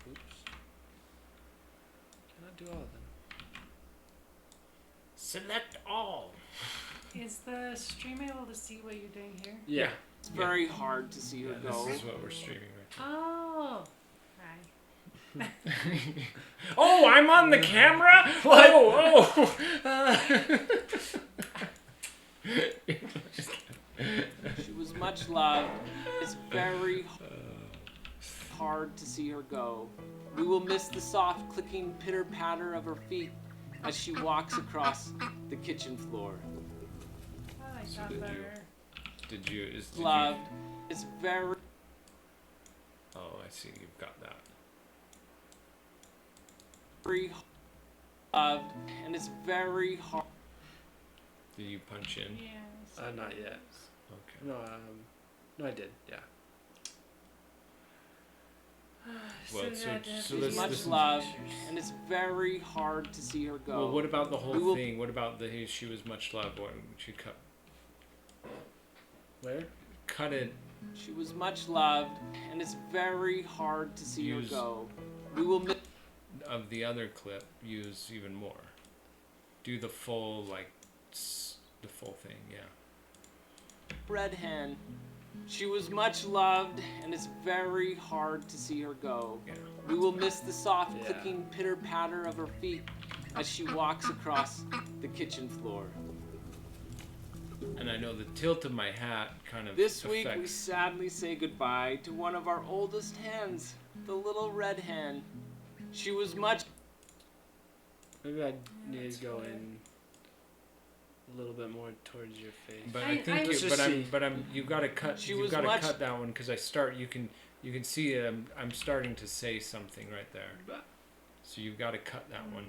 Oops. Cannot do all of them.
Select all.
Is the stream able to see what you're doing here?
Yeah.
It's very hard to see her
Yeah,
go.
this is what we're streaming right
Oh. Hi.
now. Oh, I'm on the camera. Oh.
She was much loved. It's very hard to see her go. We will miss the soft clicking pitter-patter of her feet as she walks across the kitchen floor.
I like
So
that
did you-
better.
Did you?
Loved. It's very
Oh, I see. You've got that.
loved, and it's very hard.
Did you punch in?
Yeah.
Not yet.
Okay.
No, no, I did. Yeah.
Well,
that
so
have
this-
videos
Much
this-
and
loved,
pictures.
and it's very hard to see her go.
Well, what about the whole
We will-
thing? What about the hey, she was much loved? What she
Where?
cut it?
She was much loved, and it's very hard to see her
Use-
go. We will miss
Of the other clip, use even more. Do the full the full thing. Yeah.
red hen. She was much loved, and it's very hard to see her go.
Yeah.
We will miss the soft
Yeah.
clicking pitter-patter of her feet as she walks across the kitchen floor.
And I know the tilt of my hat kind of
This week we
affects.
sadly say goodbye to one of our oldest hens, the little red hen. She was much
Maybe I need
that's
to go
fair.
in a little bit more towards your face.
But
I-
I think,
Let's
just see.
you got to cut.
She
You
was
got to
much-
cut that one because I start. You can see it. I'm starting to say something right there. So you've got to cut that one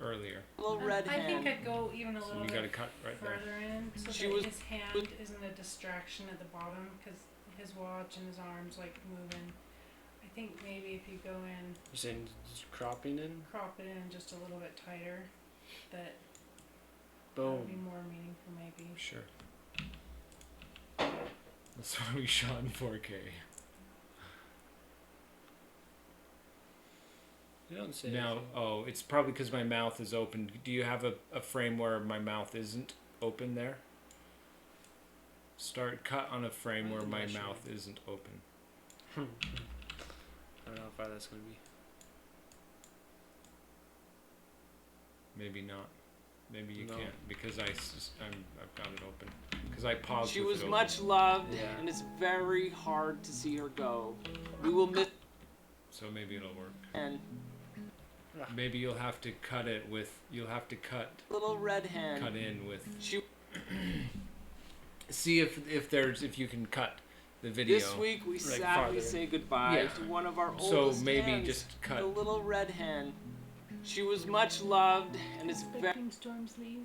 earlier.
Little red
I think
hand.
I'd go even a
So
little
you got to
bit
cut right there.
further in so
She
that
was-
his hand isn't a distraction at the bottom because his watch and his arms like moving. I think maybe if you go in,
You're saying just cropping in?
crop it in just a little bit tighter, that would be
Boom.
more meaningful maybe.
Sure. That's why we shot in 4K.
You don't say
Now,
anything.
oh, it's probably because my mouth is open. Do you have a frame where my mouth isn't open there? Start cut on a frame where my mouth isn't open.
I don't know how far that's going to be.
Maybe not. Maybe you
No.
can't because I've got it open. Because I paused.
She
with
was
it open.
much loved,
Yeah.
and it's very hard to see her go. We will miss
So maybe it'll work.
and
Maybe you'll have to cut it with. You'll have to cut
little red hand.
in with.
She
See if you can cut the video.
This week we
Like
sadly
farther.
say goodbye
Yeah.
to one of our
So
oldest
maybe
hens,
just cut.
the little red hen. She was much loved, and it's very
Expecting storms leave.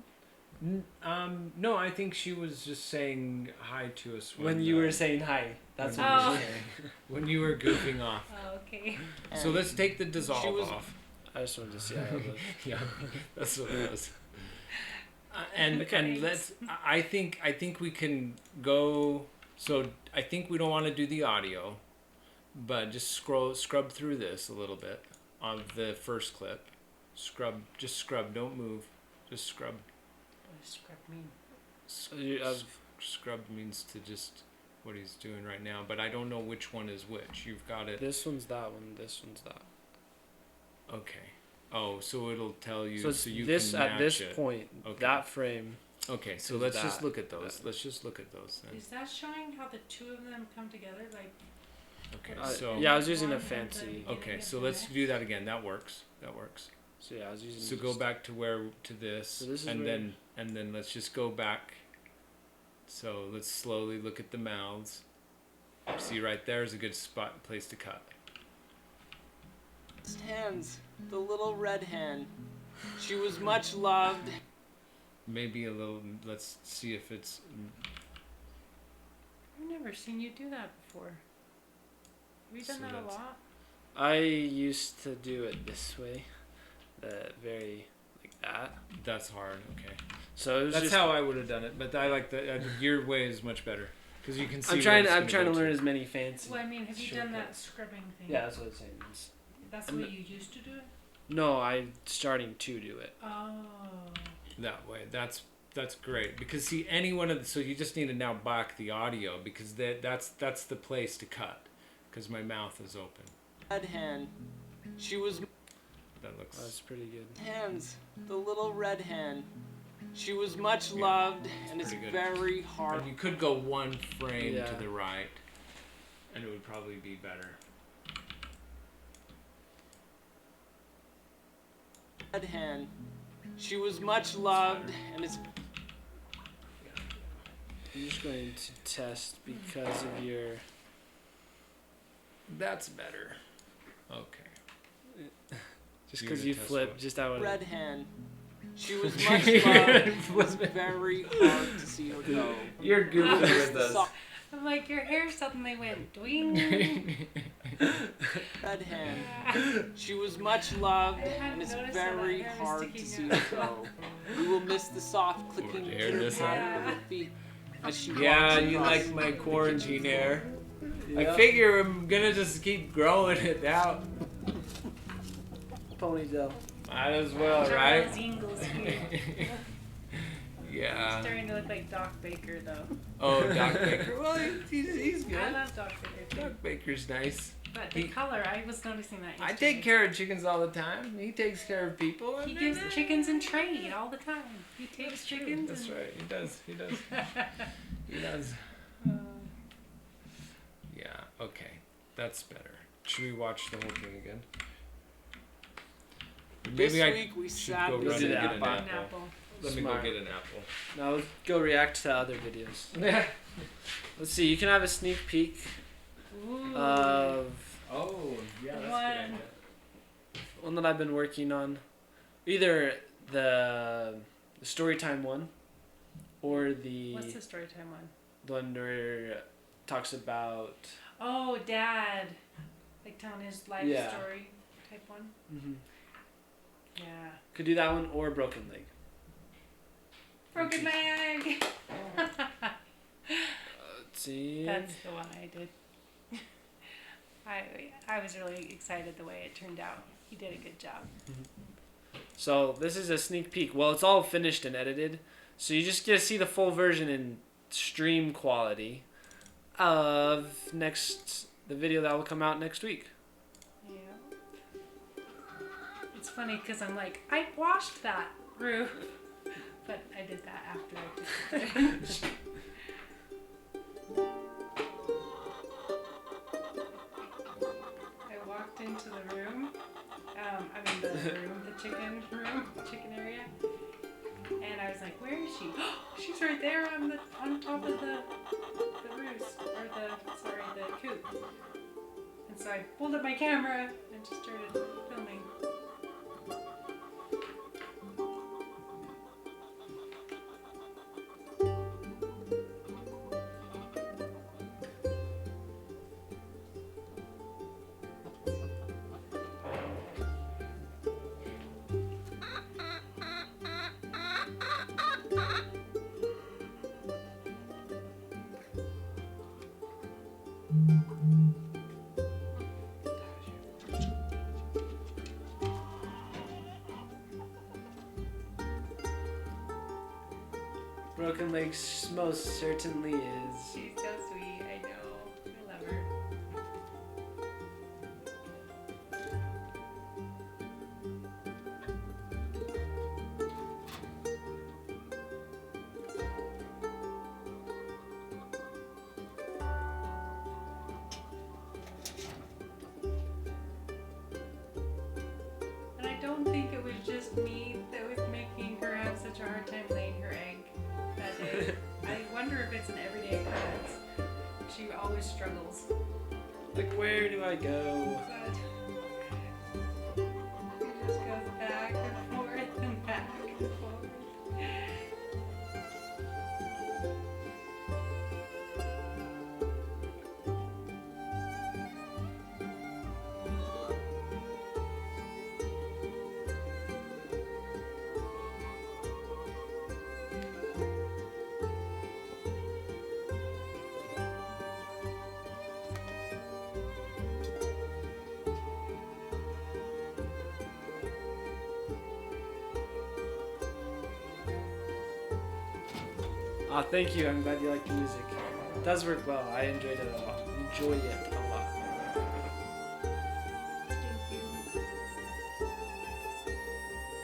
No, I think she was just saying hi to us
When you were saying hi. That's
when
what
Oh.
you were saying.
when you were goofing off.
Oh, okay.
So let's take the dissolve
She was-
off.
I just wanted to see how it looked.
Yeah, that's what it was. And
Okay.
let's. I think we can go. So I think we don't want to do the audio, but just scrub through this a little bit on the first clip. Just scrub. Don't move. Just scrub.
What does scrub mean?
Scrub means to just what he's doing right now, but I don't know which one is which. You've got it.
This one's that one. This one's that.
Okay. Oh, so it'll tell you.
So it's
you
this
can
at
match
this
it.
point.
Okay.
That frame.
Okay, so
is
let's just
that-
look at those.
that.
Let's just look at those then.
Is that showing how the two of them come together? Like,
Okay,
Uh,
so
yeah, I was using
one
a
at the
fancy.
beginning
okay,
of
so
the
let's
next?
do that again. That works. That works.
So yeah, I was using.
So go
just-
back to this,
So this is
and
where-
then let's just go back. So let's slowly look at the mouths. See right there is a good place to cut.
hens, the little red hen. She was much loved.
Maybe a little. Let's see if it's.
I've never seen you do that before. Have you done
So
that a
that's-
lot?
I used to do it this way, very like that.
That's hard. Okay.
So it was
That's
just.
how I would have done it, but I like the your way is much better because you can see.
I'm
where
trying.
it's
I'm
gonna
trying to
go
learn as many fancy.
Well, I mean, have you done that
shortcuts.
scrubbing thing?
Yeah, that's what I'm saying.
That's
I'm
the way
not-
you used to do it?
No, I'm starting to do it.
Oh.
that way. That's great because see any one of the, so you just need to now back the audio because that's the place to cut because my mouth is open.
Red hen. She was
That looks.
That's pretty good.
hens, the little red hen. She was much loved, and it's
pretty good.
very hard.
And you could go one frame
Yeah.
to the right, and it would probably be better.
Red hen. She was much loved, and it's
I'm just going to test because of your.
That's better. Okay.
Just
You're
because
gonna
you
test
flip,
what?
just how it.
red hen. She was much loved. It was very hard to see her go.
You're goofing with
The
us.
soft
I'm like, your hair suddenly went doing.
red hen. She was much loved,
I hadn't
and it's
noticed that
very
hair was
hard to see
sticking
her
out.
go. We will miss the soft clicking
Did you hear this,
pat of
huh?
her feet as she
Yeah,
walks
you
across
like my
the
quarantine
kitchen
hair.
Yeah.
I figure I'm gonna just keep growing it out.
Ponytail.
Might as well, right?
Charles Ingalls here.
Yeah.
Starting to look like Doc Baker, though.
Oh, Doc Baker. Well, he's
I
good.
love Doc Baker too.
Doc Baker's nice.
But the color, I was noticing that.
I
yesterday.
take care of chickens all the time. He takes care of people.
He gives chickens in trade all the time. He takes chickens.
That's
and...
right. He does. He does. He does. Yeah. Okay. That's better. Should we watch the whole thing again?
This
Maybe I
week we
should go
sadly
run
do
and
that.
get an
An
apple.
apple.
Let me
Smart.
go get an apple.
Now let's go react to other videos. Let's see. You can have a sneak peak
Ooh.
of.
Oh, yeah,
that's a good idea.
one that I've been working on, either the storytime one, or the
What's the story time one?
one where it talks about.
Oh, Dad. Like telling his life
Yeah.
story type one.
Mm-hmm.
Yeah.
Could do that one or Broken Leg.
Broken leg.
Let's see.
That's the one I did. I was really excited the way it turned out. He did a good job.
So this is a sneak peek. Well, it's all finished and edited, so you just get to see the full version in stream quality of the video that will come out next week.
Yeah. It's funny because I'm like, I washed that roof, but I did that after I did it. I walked into the room. The chicken area, and I was like, "Where is she? She's right there on top of the roost or the coop." And so I pulled up my camera and just started filming.
Broken Leg most certainly is.
She's so sweet. I know. I love her. And I don't think it was just me that was making her have such a hard time laying her egg that day. I wonder if it's an everyday occurrence. She always struggles.
Like, where do I go?
But she just goes back and forth and back and forth.
Ah, thank you. I'm glad you like the music. It does work well. I enjoyed it a lot. Enjoy it a lot.
Thank you.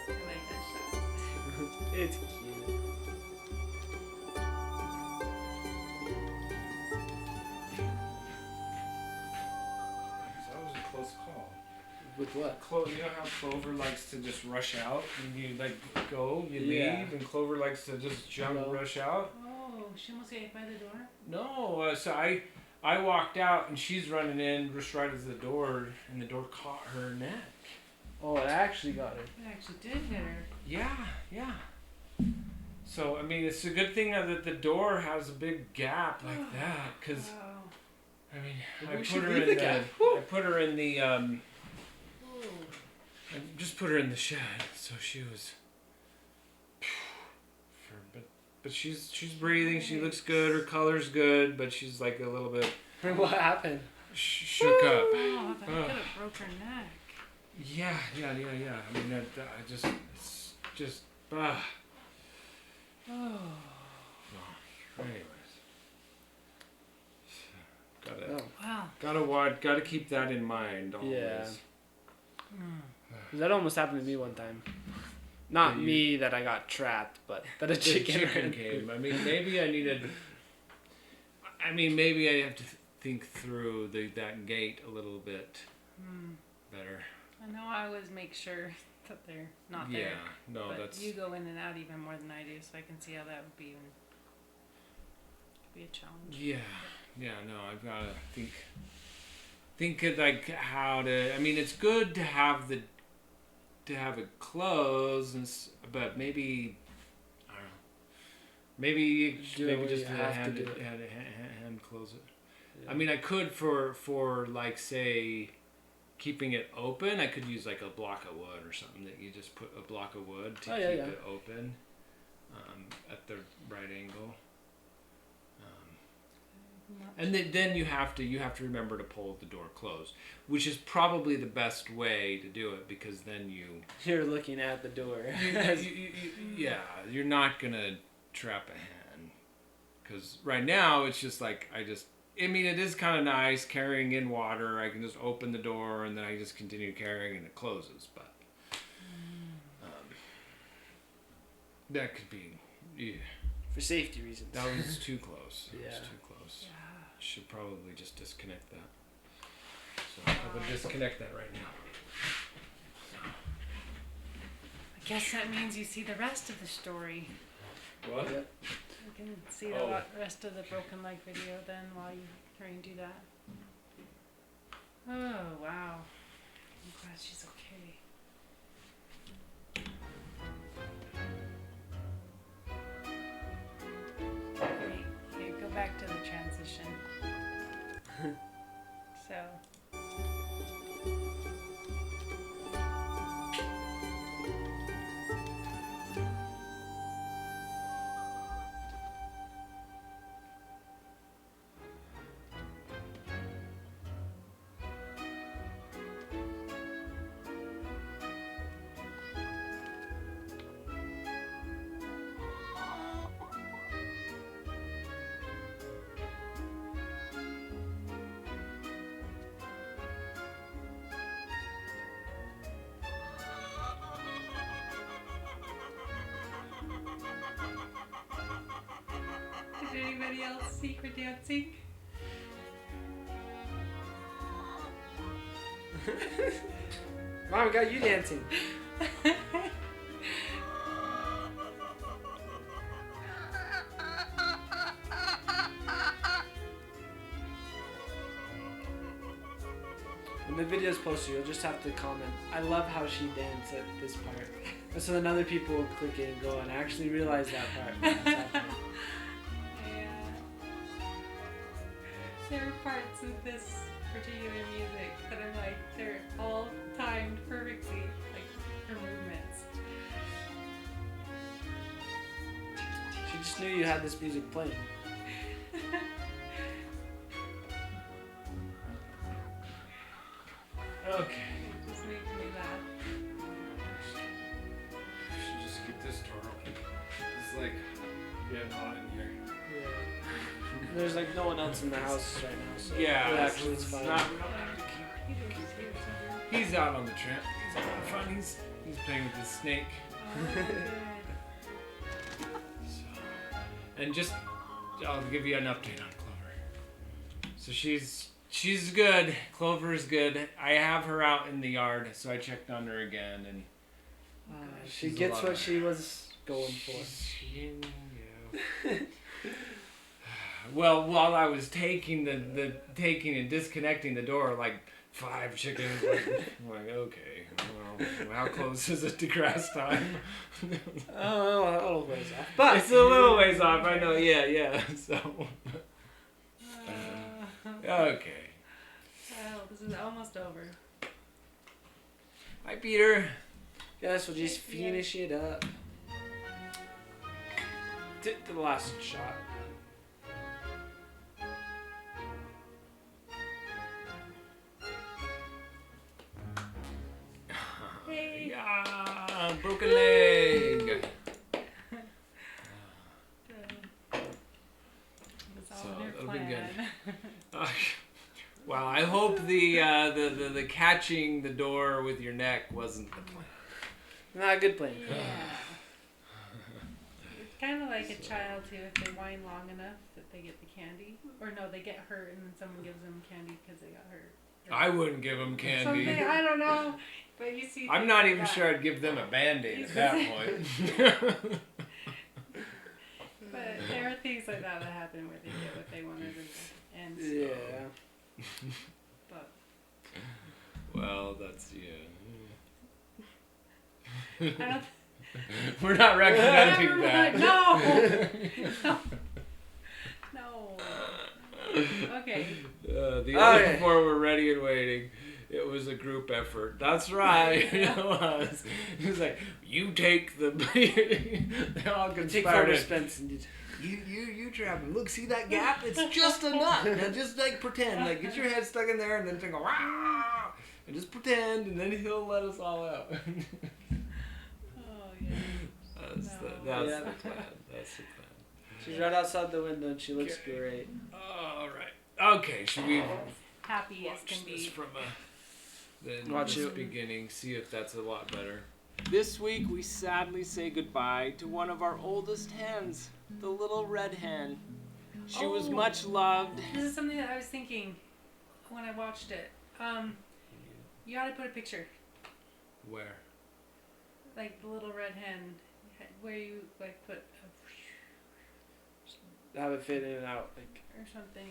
I like that shot.
It's cute.
That was a close call.
With what?
You know how Clover likes to just rush out and you like go, you
Yeah.
leave, and Clover likes to just jump,
Go.
rush out.
Oh, she almost got hit by the door?
No, so I walked out and she's running in just right as the door, and the door caught her neck.
Oh, it actually got her.
It actually did hit her.
Yeah. So I mean, it's a good thing that the door has a big gap like that, because
Wow.
I mean,
Maybe
I
we
put
should
her
leave
in
the
the,
gap.
I put her in the
Ooh.
I just put her in the shed, so she was. But she's breathing. She looks good. Her color's good, but she's like a little bit
What happened?
shook up.
Oh, that could have broke her neck.
Yeah. I mean, it's just.
Oh.
Anyways,
Oh.
Wow.
gotta keep that in mind always.
Yeah. That almost happened to me one time. Not
Yeah, you-
me that I got trapped, but that a
The
chicken,
chicken came. I mean, maybe I needed. I mean, maybe I have to think through that gate a little bit better.
I know I always make sure that they're not
Yeah,
there.
no,
But
that's.
you go in and out even more than I do, so I can see how that would be a challenge.
Yeah, no, I've got to think of like how to. I mean, it's good to have the
to have it closed, but maybe I don't know. Maybe just hand close it.
Yeah.
I mean, I could for like say keeping it open. I could use like a block of wood or something that you just put a block of wood to keep it open at the right angle. And then you have to remember to pull the door closed, which is probably the best way to do it because then
you're looking at the door.
You're not gonna trap a hen, because right now it's just like I mean, it is kind of nice carrying in water. I can just open the door and then I just continue carrying and it closes. But that could be,
for safety reasons.
That was too close. That was too close.
Yeah.
Should probably just disconnect that. So I would disconnect that right now.
I guess that means you see the rest of the story.
What?
Yep.
You can see the rest of the broken leg video then while you try and do that. Oh, wow. I'm glad she's okay. Wait, here, go back to the transition. So. Did anybody else see her dancing?
Mom, we got you dancing. When the video's posted, you'll just have to comment, I love how she danced at this part. And so then other people will click it and go, and I actually realize that part.
There are parts of this particular music that I'm like, they're all timed perfectly, like her movements.
She just knew you had this music playing.
Okay.
It just makes me laugh.
I should just keep this door open. It's like getting hot in here.
Yeah. There's like no one else in the house right now, so
Yeah,
actually it's fine.
we don't have to keep. He's out on the tramp. He's having fun. He's playing with his snake.
Oh, good.
So, and just I'll give you an update on Clover. So she's good. Clover is good. I have her out in the yard, so I checked on her again, and
She
she's a
gets
lot
what
better.
she was going for.
Well, while I was taking and disconnecting the door, like 5 chickens. I'm like, okay, well, how close is it to grass time?
Oh, a little ways off. But
It's a little ways off, I know, yeah, so. Okay.
Well, this is almost over.
Hi, Peter.
Guess we'll just finish it up. To the last shot.
Hey.
Yeah, broken leg.
It's all
So,
in your
that'll be good.
plan.
Well, I hope the catching the door with your neck wasn't the plan.
Not a good plan.
Yeah. It's kind of like a child too. If they whine long enough, that they get the candy, or no, they get hurt and then someone gives them candy because they got hurt.
I wouldn't give them candy.
Something, I don't know, but you see.
I'm
things
not
like
even
that.
sure I'd give them a Band-Aid at that point.
But there are things like that that happen where they get what they wanted and
Yeah.
but
Well, that's, yeah.
I don't.
We're not recommending that.
No. No. Okay.
The other before we're ready and waiting. It was a group effort. That's right. It was. It was like, you take the. They all
Take
conspired.
photo Spence and
You trap him. Look, see that gap? It's just a nut. Now just like pretend. Like get your head stuck in there and then go Wah! And just pretend, and then he'll let us all out.
Oh yeah.
That's
No.
the plan. That's the plan.
she's right outside the window and she looks great.
All right. Okay. Should we
Happy as
watch
can
this
be.
from the
Watch it.
beginning? See if that's a lot better.
This week we sadly say goodbye to one of our oldest hens, the little red hen. She was
Oh.
much loved.
This is something that I was thinking when I watched it. You ought to put a picture,
Where?
like the little red hen, where you like put
Have it fit in and out. Like
or something.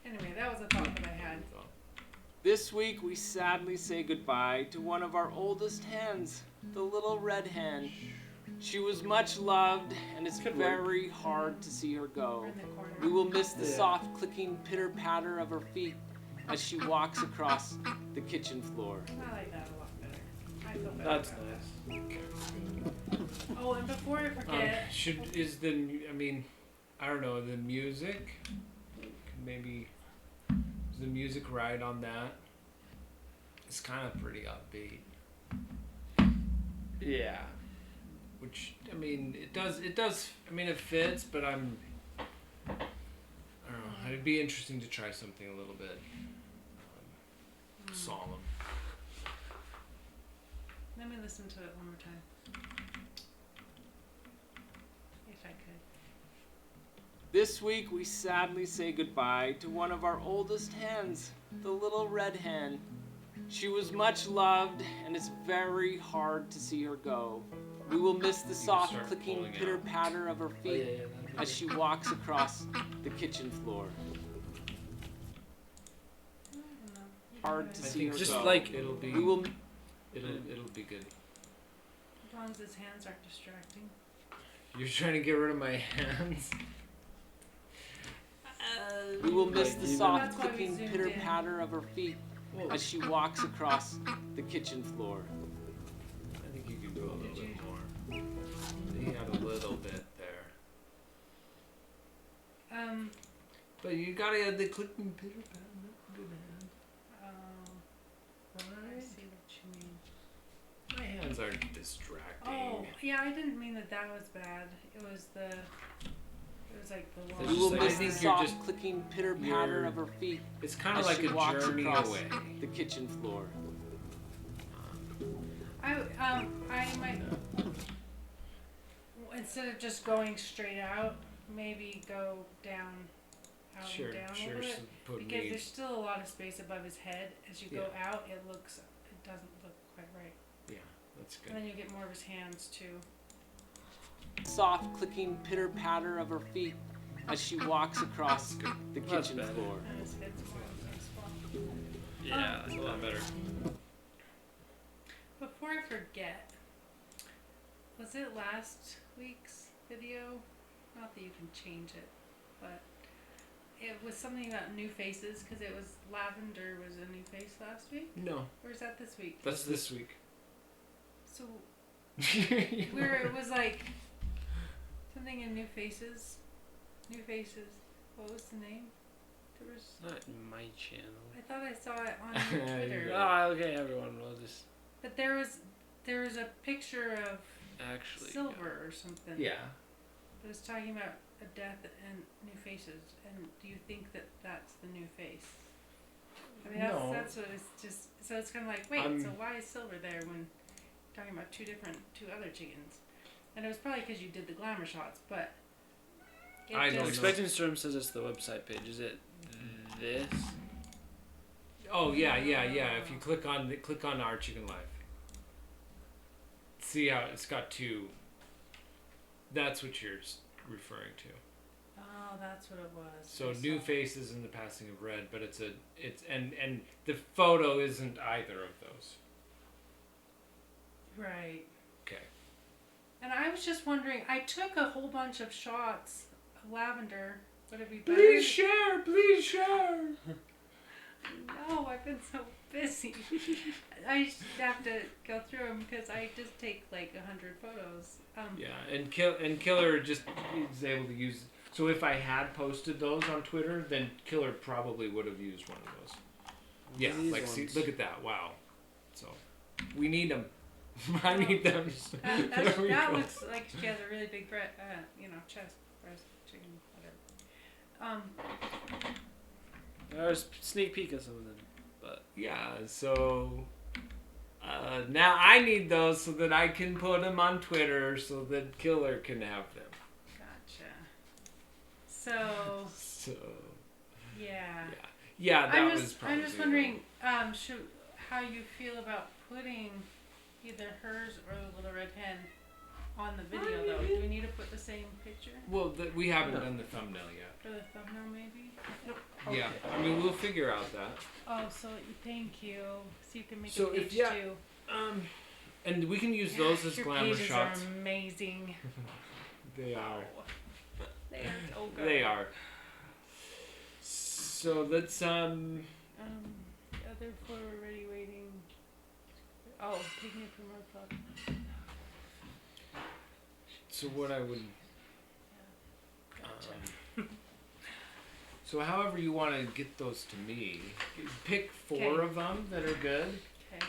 Anyway, that was a thought that I had.
This week we sadly say goodbye to one of our oldest hens, the little red hen. She was much loved, and it's
Good work.
very hard to see her go.
We're in the corner.
We will miss the
Yeah.
soft clicking pitter patter of her feet as she walks across the kitchen floor.
I like that a lot better. I feel better.
that's
about
nice.
that. Oh, and before I forget,
I don't know, the music, maybe, is the music right on that? It's kind of pretty upbeat,
Yeah.
which, it does, it fits, but I don't know, it'd be interesting to try something a little bit solemn.
let me listen to it one more time. If I could.
This week we sadly say goodbye to one of our oldest hens, the little red hen. She was much loved, and it's very hard to see her go. We will miss the
You can
soft
start
clicking
pulling out.
pitter patter of her
Oh,
feet
yeah,
as she walks across the kitchen floor.
I don't know.
Hard to
I
see
think
her
just
go.
like-
it'll be,
We will
it'll be good.
As long as his hands aren't distracting.
You're trying to get rid of my hands?
We will miss
Like,
the
even-
soft
That's why we
clicking
zoomed
pitter
in.
patter of her feet as she walks across the kitchen floor.
I think you could go a little
Did you-
bit more. You had a little bit there. But you gotta have the clicking pitter patter. Good hand.
I
Right?
see what you mean.
My hands are distracting.
Oh, yeah, I didn't mean that was bad. It was like the
It's
We
long.
will
just like- I
miss the
think you're
soft
just-
clicking pitter patter
you're-
of her feet
It's kind
as
of like
she
a
walks
journey
across
away.
the kitchen floor.
I might, instead of just going straight out, maybe go down, out
Sure,
and down a
sure.
little
So
bit.
put
Because
me.
there's still a lot of space above his head. As you go
Yeah.
out, it doesn't look quite right.
Yeah, that's
And
good.
then you get more of his hands too.
Soft clicking pitter patter of her feet as she walks across the
That's
kitchen
better.
floor.
And his head's more graceful.
Yeah, that's a lot better.
Before I forget, was it last week's video? Not that you can change it, but it was something about new faces because it was Lavender was a new face last week,
No,
or is that this week?
that's this week.
So where it was like something in new faces, What was the name? There was.
Not my channel.
I thought I saw it on your Twitter,
Ah, okay, everyone will just
but there was a picture of
actually.
Silver or something.
Yeah.
It was talking about a death and new faces, and do you think that that's the new face? I mean,
No.
that's what it's just. So it's kind of like, wait, so why is Silver there when you're talking about two other chickens? And it was probably because you did the glamour shots, but it
I don't
just,
know.
Expecting Storm says it's the website page. Is it this?
Oh yeah. If you click on Our Chicken Life, see how it's got two. That's what you're referring to.
Oh, that's what it was.
So
I
new
saw.
faces in the passing of red, but it's and the photo isn't either of those.
Right.
Okay.
And I was just wondering, I took a whole bunch of shots of lavender. Would it be better?
Please share, please share.
No, I've been so busy. I just have to go through them because I just take like 100 photos.
Yeah, and Killer just is able to use. So if I had posted those on Twitter, then Killer probably would have used one of those. Yeah,
These
like see,
ones.
look at that! Wow. So we need them. I need them.
That
There we go.
looks like she has a really big chest, breast, chicken, whatever.
There's a sneak peek of some of them, but
Yeah. So now I need those so that I can put them on Twitter so that Killer can have them.
Gotcha. So
So
yeah.
yeah, that
I'm
was
just
probably.
I'm just wondering how you feel about putting either hers or the little red hen on the video though. Do we need to put the same picture
Well, we haven't done the thumbnail yet.
for the thumbnail maybe?
Yeah, I mean we'll figure out that.
Oh, so thank you. So you can make
So
a
if-
page
yeah.
too.
And we can use those as
Your
glamour
pages
shots.
are amazing.
They are.
They are so good.
They are. So let's
The other four were already waiting. Oh, picnic from our club.
So what I would.
Gotcha.
So however you want to get those to me, pick 4
Okay.
of them that are good,
Okay.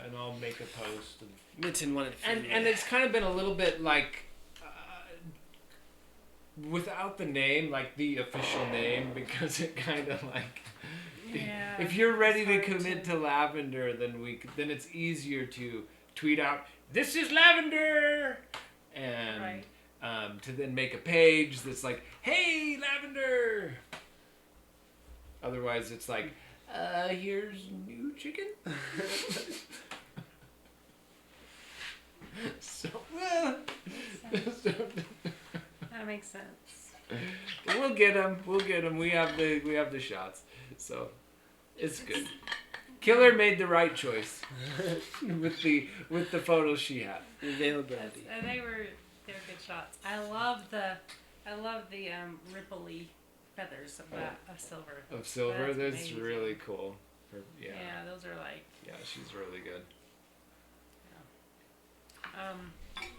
and I'll make a post.
Mitten wanted to
And it's kind of been a little bit like. Without the name, like the official name, because it kind of like.
Yeah.
If you're ready
it's
to
hard
commit to lavender, then it's easier to tweet out, "This is lavender," and
Right.
to then make a page that's like, "Hey, lavender." Otherwise, it's like, "Here's new chicken." So,
That makes sense.
we'll get them. We'll get them. We have the shots, so it's good. Killer made the right choice with the photos she had.
availability.
And they're good shots. I love the ripply feathers of that of silver.
Of silver,
That's
that's
amazing.
really cool. Yeah.
Yeah, those are like
Yeah, she's really good.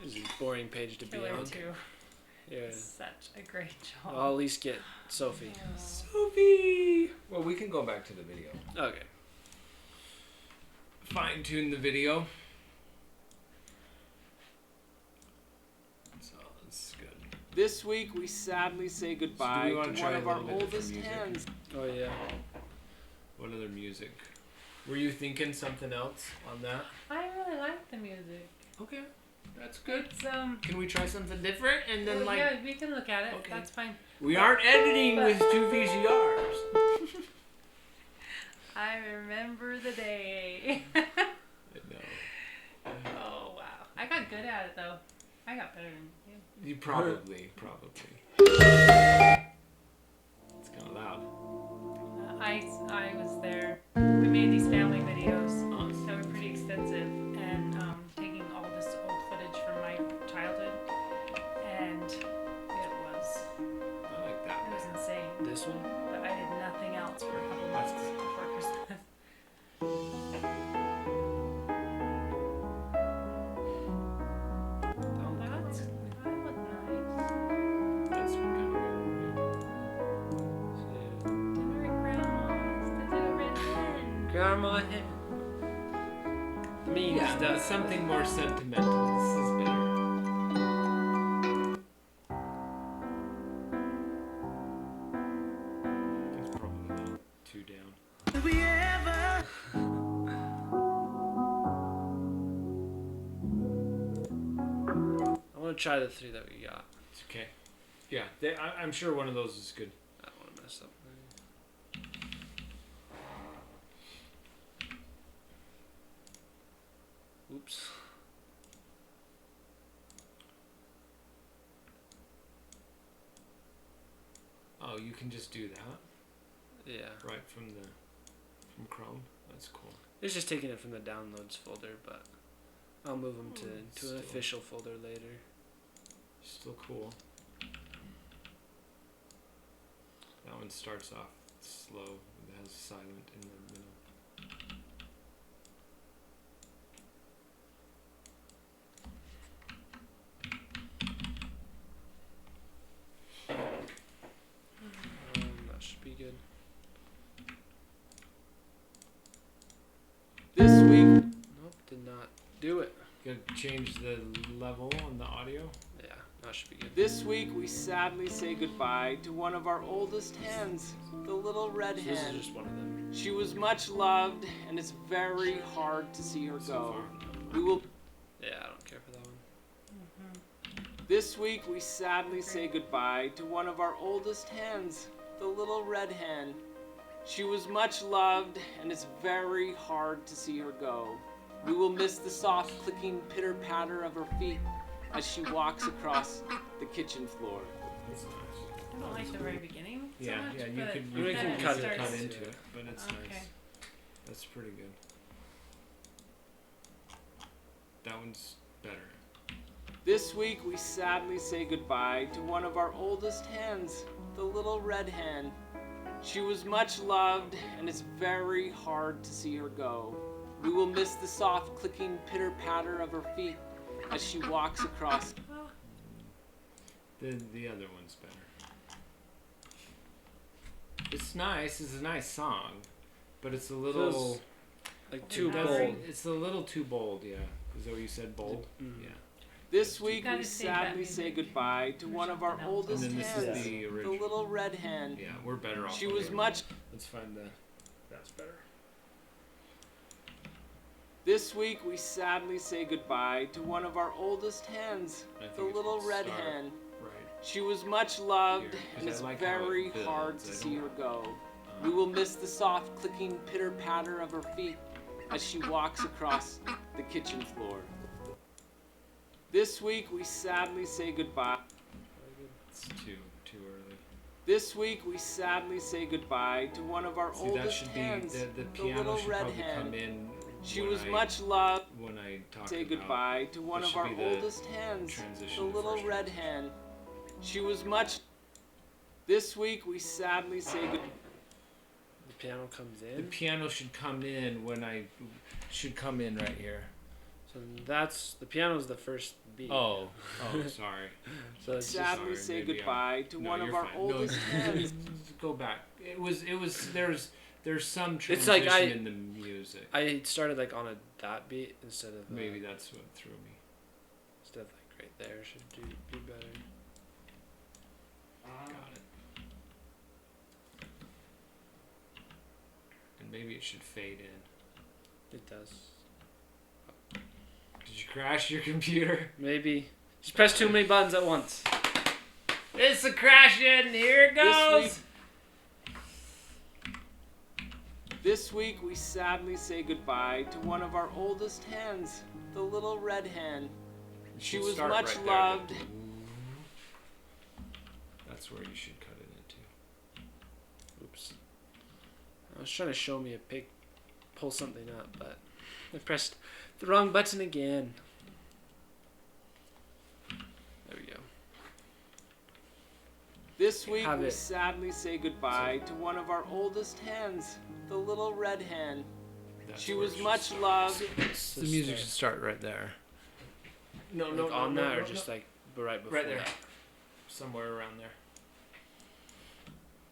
This is a boring page to be
killer
on.
too.
Yeah.
Such a great job.
I'll at least get Sophie.
Sophie! Well, we can go back to the video.
Okay.
Fine tune the video. So that's good.
This week, we sadly say goodbye
we wanna
to
try
one of
a
our
little bit different
oldest
music?
hens.
Oh yeah.
What other music? Were you thinking something else on that?
I really like the music.
Okay, that's good.
It's
Can we try something different and then
well, yeah, we can look at it.
Okay.
That's fine.
we aren't editing with 2 VCRs.
I remember the day.
No.
Oh wow. I got good at it though. I got better than you.
You probably. It's kind of loud.
I was there. We made these family videos that were pretty extensive and taking all this old footage from my childhood, and it was
I like that.
insane.
This one?
But I did nothing else for a couple months before Christmas. Oh, that was nice.
That's kind of
Dinner at Grandma's. There's a red hen.
Grandma hen. Means
Yeah,
that
something more sentimental. This is better. It's probably a little too down.
I want to try the 3 that we got.
It's okay. Yeah, I'm sure one of those is good.
I don't want to mess up. Oops.
Oh, you can just do that
Yeah.
right from Chrome. That's cool.
It's just taking it from the downloads folder, but I'll move them to an
Still.
official folder later.
Still cool. That one starts off slow. It has silent in the middle.
That should be good.
This week,
Nope, did not do it.
Gotta change the level on the audio.
Yeah, that should be good.
this week we sadly say goodbye to one of our oldest hens, the little red
So this is
hen.
just one of them.
She was much loved, and it's very hard to see her
So
go.
far.
We will.
Yeah, I don't care for that one.
This week we sadly say goodbye to one of our oldest hens, the little red hen. She was much loved, and it's very hard to see her go. We will miss the soft clicking pitter-patter of her feet as she walks across the kitchen floor.
That's nice.
I don't like the very beginning so
Yeah,
much,
yeah, you
but
could
We
then
can
it
cut it,
starts-
cut into it, but it's
Okay.
nice. That's pretty good. That one's better.
This week we sadly say goodbye to one of our oldest hens, the little red hen. She was much loved, and it's very hard to see her go. We will miss the soft clicking pitter-patter of her feet as she walks across.
Oh,
The other one's better. It's nice. It's a nice song, but it's a little
Feels like too
it doesn't-
bold.
It's a little too bold. Yeah. Is that what you said? Bold.
Mm.
Yeah.
This week
gotta
we
save that
sadly say
music
goodbye to
for
one of our
something else.
oldest
And then this
hens,
is the
the
original.
little red hen.
Yeah, we're better off.
She
with
was
it.
much.
Let's find the. That's better.
This week we sadly say goodbye to one of our oldest hens,
I think
the
it
little
should
red
start
hen.
Right.
She was much loved,
Here, 'cause
and
I
it's
like how it
very
builds.
hard to
I
see
don't-
her go. We will miss the soft clicking pitter-patter of her feet as she walks across the kitchen floor. This week we sadly say goodbye.
It's too early.
This week we sadly say goodbye to one of our
See, that
oldest
should be
hens,
the piano
little
should
red
probably
hen.
come in.
She
when
was
I-
much loved.
when I talk
Say
about
goodbye to one
that
of
should
our
be the
oldest hens, the
transition to
little
first
red
person.
hen. She was much. This week we sadly say goodbye.
The piano comes
The
in.
piano should come in when I should come in right here.
So that's the piano's the first beat.
Oh, sorry.
So it's just,
Sadly
sorry,
say
maybe
goodbye to
No,
one of
you're
our
fine.
oldest
No,
hens.
go back. It was. There's some
It's
transition
like
in the music.
I started like on a dot beat instead of
Maybe that's what threw me.
instead of like right there should be better.
Got it. And maybe it should fade in.
It does.
Did you crash your computer?
Maybe just press too many buttons at once.
It's a crashing. Here it goes.
This week we sadly say goodbye to one of our oldest hens, the little red hen.
You
She
should
was
start
much
right there.
loved.
That's where you should cut it into.
Oops. I was trying to show me a pig pull something up, but I pressed the wrong button again. There we go.
This week
Have
we
it.
sadly say goodbye to one of our oldest hens, the little red hen.
That's
She
where it
was
should
much
start.
loved.
So
The music
start-
should start right there. No,
like on that or just like right before
right there.
that?
Somewhere around there.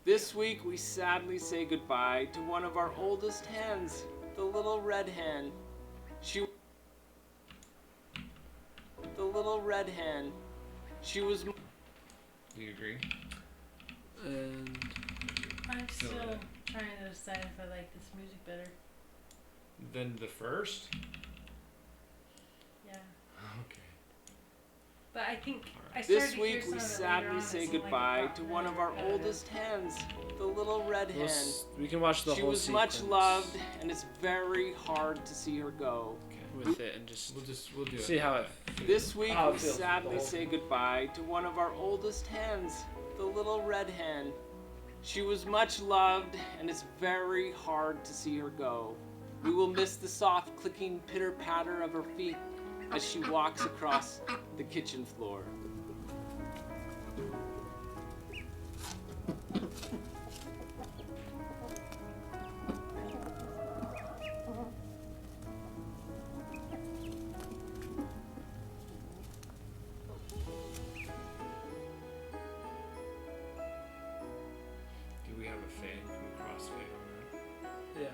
This week we sadly say goodbye to one of our oldest hens, the little red hen. The little red hen. She was.
Do you agree?
And
I'm
Feel
still
that.
trying to decide if I like this music better.
Then the first?
Yeah.
Okay.
But I think I started
This
to hear
week
some
we
of it later
sadly
on,
say
it seemed like it
goodbye
got
to one of our
repetitive.
oldest hens, the little red
we'll
hen.
we can watch the
She
whole
was
sequence
much loved, and it's very hard to see her go.
with it and just
We'll do it.
see how it.
This week
How it
we
feels, the
sadly
whole
say goodbye to one of our oldest hens, the little red hen. She was much loved, and it's very hard to see her go. We will miss the soft clicking pitter-patter of her feet as she walks across the kitchen floor.
Do we have a fade? Can we crossfade on that?
Yeah.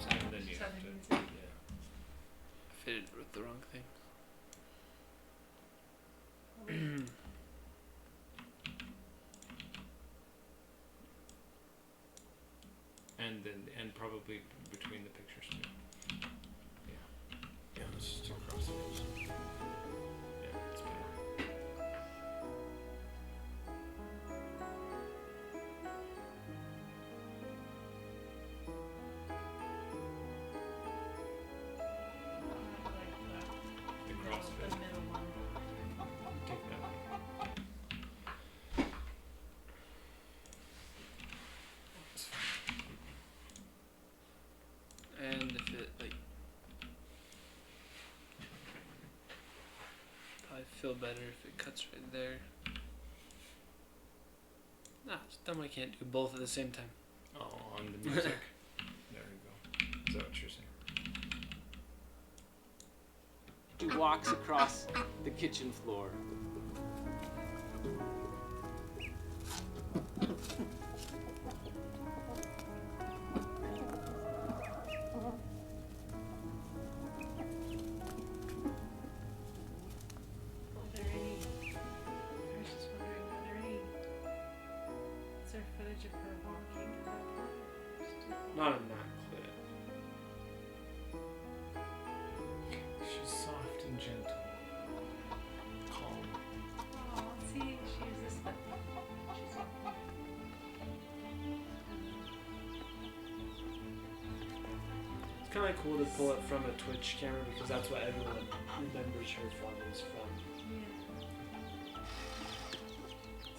And then you have
Southern
to.
music.
Yeah.
I fitted with the wrong thing.
And probably between the pictures too. Yeah. Yeah, let's just do crossfades. Yeah, it's better. The crossfade.
The middle one.
Take that one.
And if it like probably feel better if it cuts right there. Nah, it's dumb I can't do both at the same time.
Oh, on the music. There you go. Is that what you're saying?
She walks across the kitchen floor.
Are there any? I was just wondering, are there any? Is there footage of her walking at that point?
Not in that clip.
She's soft and gentle. Calm.
Oh, see, she uses the. She's walking.
It's kind of cool to pull it from a Twitch camera because that's what everyone remembers her from is from.
Yeah.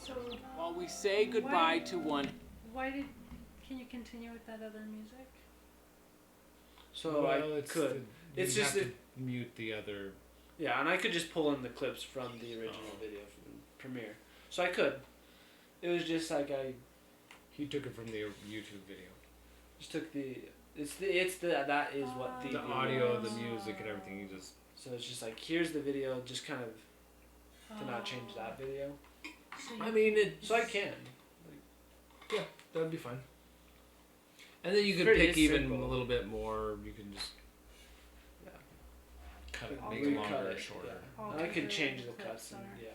So,
While we say goodbye to one.
why did? Can you continue with that other music?
So
Well,
I
it's
could.
the-
It's
you
just
have to mute the other.
Yeah, and I could just pull in the clips from the original video from Premiere. So I could. It was just like I
He took it from the YouTube video.
just took the. That is what the
The audio, the music, and everything. You just.
So it's just like here's the video, just kind of to not change that video.
So
I mean, it.
So I can.
Yeah, that'd be fine. And then you could
Pretty
pick even
simple.
a little bit more. You can just
Yeah.
cut it,
I'll
make it
recut
longer or
it,
shorter.
Yeah.
I'll
And I could
do
change
the
the
clips
cuts and
on
yeah.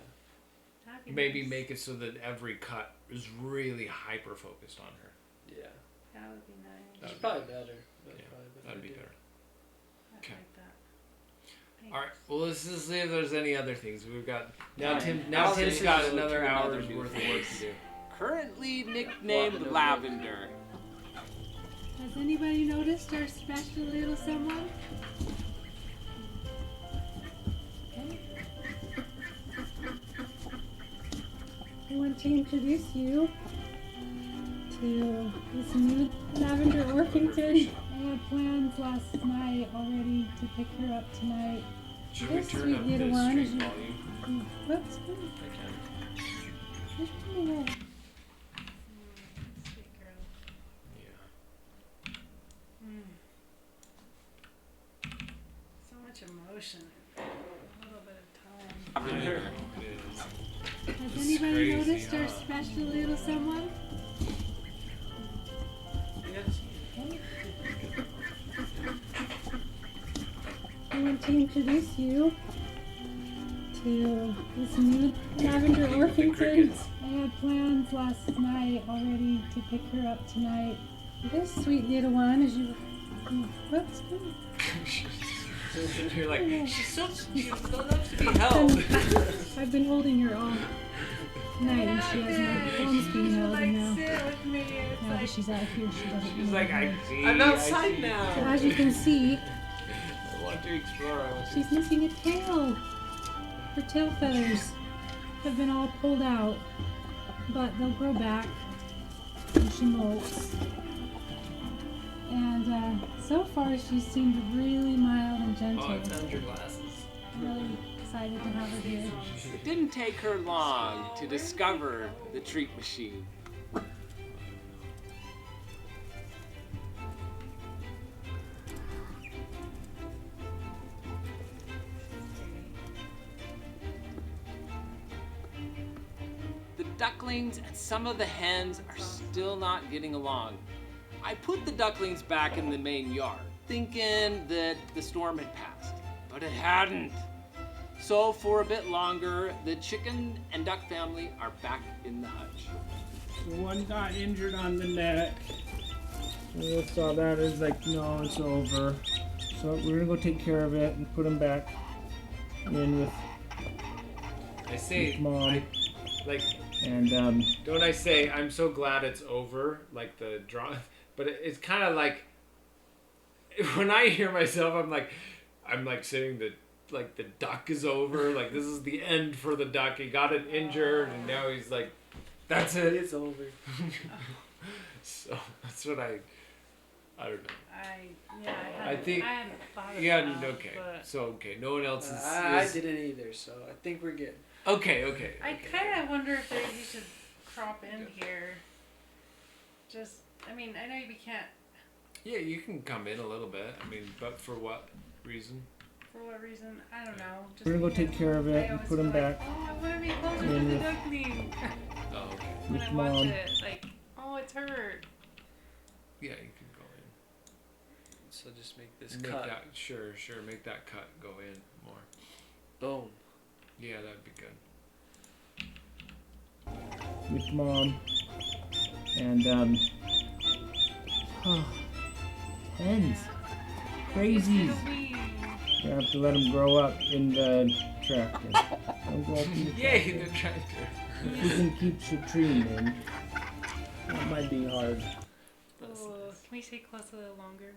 That'd be
Maybe
nice.
make it so that every cut is really hyper focused on her.
Yeah.
That would be nice.
It's
That'd
probably better. But
Yeah,
probably better
that'd be
to do.
better.
I
Okay.
like that.
All right. Well, let's just see if there's any other things we've got. Now
Alright.
Tim's
This
got
is
another
another
hour's
new
worth of work to do.
Currently nicknamed Lavender.
Has anybody noticed our special little someone? Okay. I want to introduce you to this new Lavender Orpington. I had plans last night already to pick her up tonight.
Should we
This
turn
sweet
up
little
the
one
stream
is-
volume?
Whoops.
I can.
Just a minute.
Sweet girl.
Yeah.
So much emotion. A little bit of time.
Lavender.
It is.
Has
This is
anybody
crazy,
noticed our
huh?
special little someone?
Yes.
I want to introduce you to this new Lavender
Playing with the
Orpington.
crickets.
I had plans last night already to pick her up tonight. This sweet little one, as you. Whoops.
You're like, she's so loves to be held.
I've been holding her all night and she has no arms being held, and now,
Sit with me. It's
now that
like,
she's out here, she doesn't
She's
know
like,
where.
I see.
I'm
I
outside
see.
So
now.
as you can see,
I want to explore. I want to
she's missing a tail. Her tail feathers have been all pulled out. but they'll grow back when she molts. And so far she's seemed really mild and gentle.
Oh, I found your glasses.
I'm really excited to have her here.
It didn't take her long to discover the treat machine. The ducklings and some of the hens are still not getting along. I put the ducklings back in the main yard, thinking that the storm had passed, but it hadn't. So for a bit longer, the chicken and duck family are back in the hutch.
The one got injured on the neck. We saw that as like, no, it's over. So we're gonna go take care of it and put him back in with
I say,
Mom.
like,
and
don't I say I'm so glad it's over, like the draw, but it's kind of like when I hear myself, I'm like saying that like the duck is over, like this is the end for the duck. He got it injured, and now he's like, that's it, it's over. So that's what I don't know. I think-
I hadn't thought of
Yeah,
that,
okay.
but
So okay, no one else is.
I didn't either, so I think we're good.
Okay.
I kind of wonder if you should crop in here. Just, I mean, I know you can't.
Yeah, you can come in a little bit. I mean, but for what reason?
For what reason? I don't know. Just
we're gonna go
because
take care of it
I
and
always
put him
feel like,
back
oh, I want to be closer
in
to the
with-
duckling.
Oh, okay.
When
with
I watch
Mom.
it, like, oh, it's hurt.
Yeah, you can go in.
So just make this
Make
cut.
that sure. Make that cut go in more.
Boom.
Yeah, that'd be good.
with Mom. And hens, crazies.
Little wee.
Gonna have to let them grow up in the tractor. Don't go up in the
Yay,
tractor.
the tractor.
If we can keep Shatrine in, that might be hard.
That's
Oh,
nice.
can we stay close a little longer?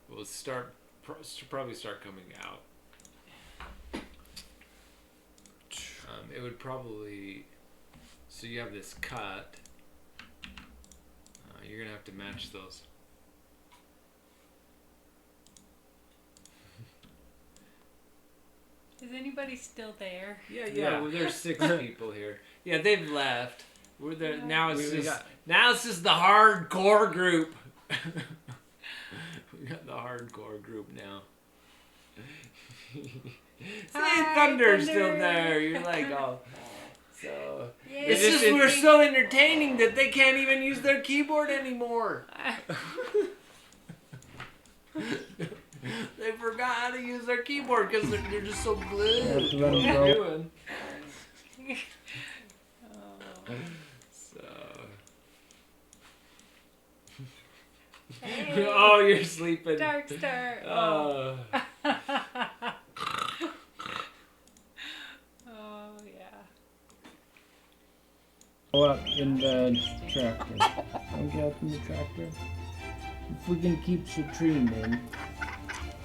We'll should probably start coming out. It would probably. So you have this cut. You're gonna have to match those.
Is anybody still there?
Yeah. Well, there's 6 people here. Yeah, they've left. We're there
Yeah.
now. It's
We
just
got-
now it's just the hardcore group. We got the hardcore group now. See,
Hi,
Thunder's still
Thunder.
there. You're like, oh. So
Yay.
it's just we're so entertaining that they can't even use their keyboard anymore. They forgot how to use their keyboard because they're just so glued
have to
to
let
what
'em
they're
grow.
doing.
Oh.
So.
Hey.
Oh, you're sleeping.
Dark Star.
Oh.
Oh, yeah.
Grow up in the tractor. Don't get up in the tractor. If we can keep Shatrine in,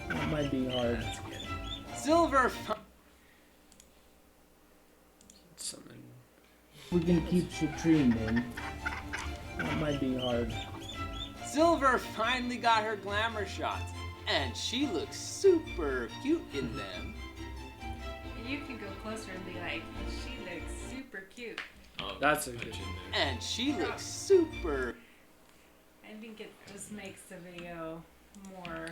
that might be hard.
Silver
Summon.
If we can keep Shatrine in, that might be hard.
Silver finally got her glamour shots, and she looks super cute in them.
You can go closer and be like, she looks super cute.
Oh,
That's a
punch
good-
in there.
And she looks super.
I think it just makes the video more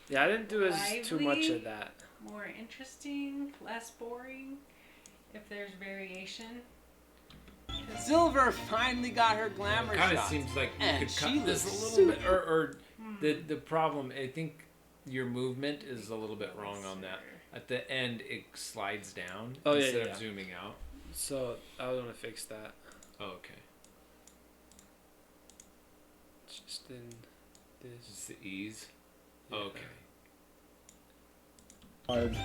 Yeah, I didn't do too much
Lively.
of that.
more interesting, less boring, if there's variation. 'Cause-
Silver finally got her glamour
It kind of
shots.
seems like you
And
could
she
cut this a
looks
little bit, or
Hmm.
the problem. I think your movement is a little bit wrong on that. At the end, it slides down
Oh, yeah,
instead
yeah.
of zooming out.
So I was gonna fix that.
Oh, okay.
Just in this.
Just the ease.
Yeah.
Okay.
Hard.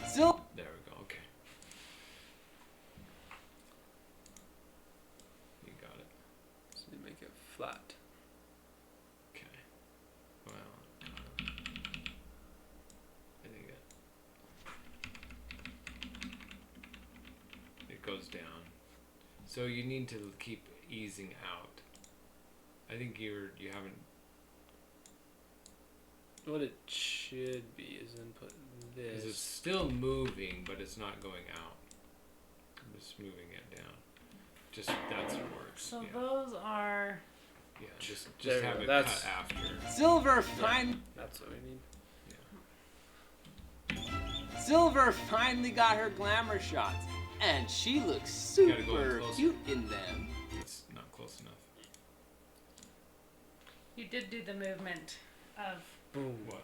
Sil-
There we go. Okay. You got it.
So you make it flat.
Okay. Well, I think that. So you need to keep easing out. I think you haven't.
What it should be is input
Because it's
this.
still moving, but it's not going out. I'm just moving it down. Just that's what works.
So
yeah.
those are.
Yeah, just
There we
have
go.
it
That's-
cut after.
That's what we need.
Silver finally got her glamour shots, and she looks
You gotta go
super
closer.
cute in them.
It's not close enough.
You did do the movement of.
Boom.
What?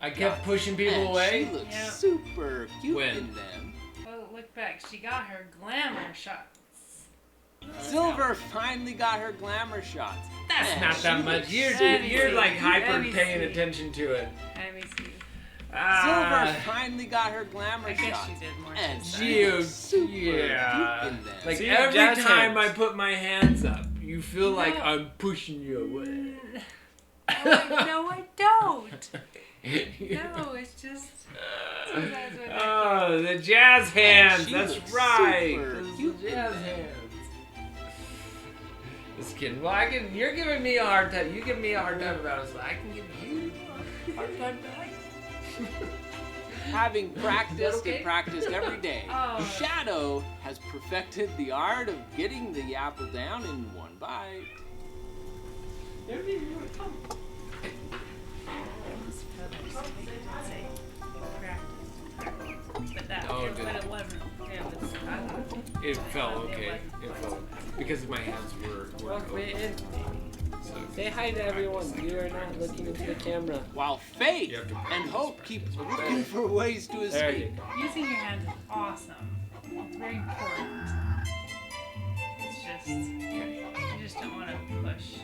I kept pushing people
And
away.
she looks
Yeah.
super cute
When?
in them.
Oh, look back. She got her glamour shots.
Silver finally got her glamour shots.
That's
and
not
she
that much.
looks
You're like hyper
Let me
paying
see.
attention to it.
Let me see.
Silver finally got her glamour
I guess
shots.
she did more.
And
this
she
time.
looks super
yeah.
cute in them.
Like
See,
every
jazz
time
hands.
I put my hands up, you feel like
No.
I'm pushing you away.
No, I don't. No, it's just. Sometimes when I
Oh, the jazz hands.
she
That's
looks
right.
super
Those are
cute
the
in
jazz
them.
hands. Just kidding. Well, you're giving me a hard time. You give me a hard time about it, so I can give you a hard time back.
Having practiced
okay?
and practiced every day,
Oh.
Shadow has perfected the art of getting the apple down in one bite.
But that,
Oh,
it,
did
but
it?
it wasn't. It was.
It felt okay.
It
It felt because my hands were
Welcome
over.
in.
So
Say hi to everyone. You are not looking into the camera.
While Faith
You have to
and
practice,
Hope keep looking for ways to
There you
escape.
go.
Using your hands is awesome. It's very important. It's just you just don't want to push.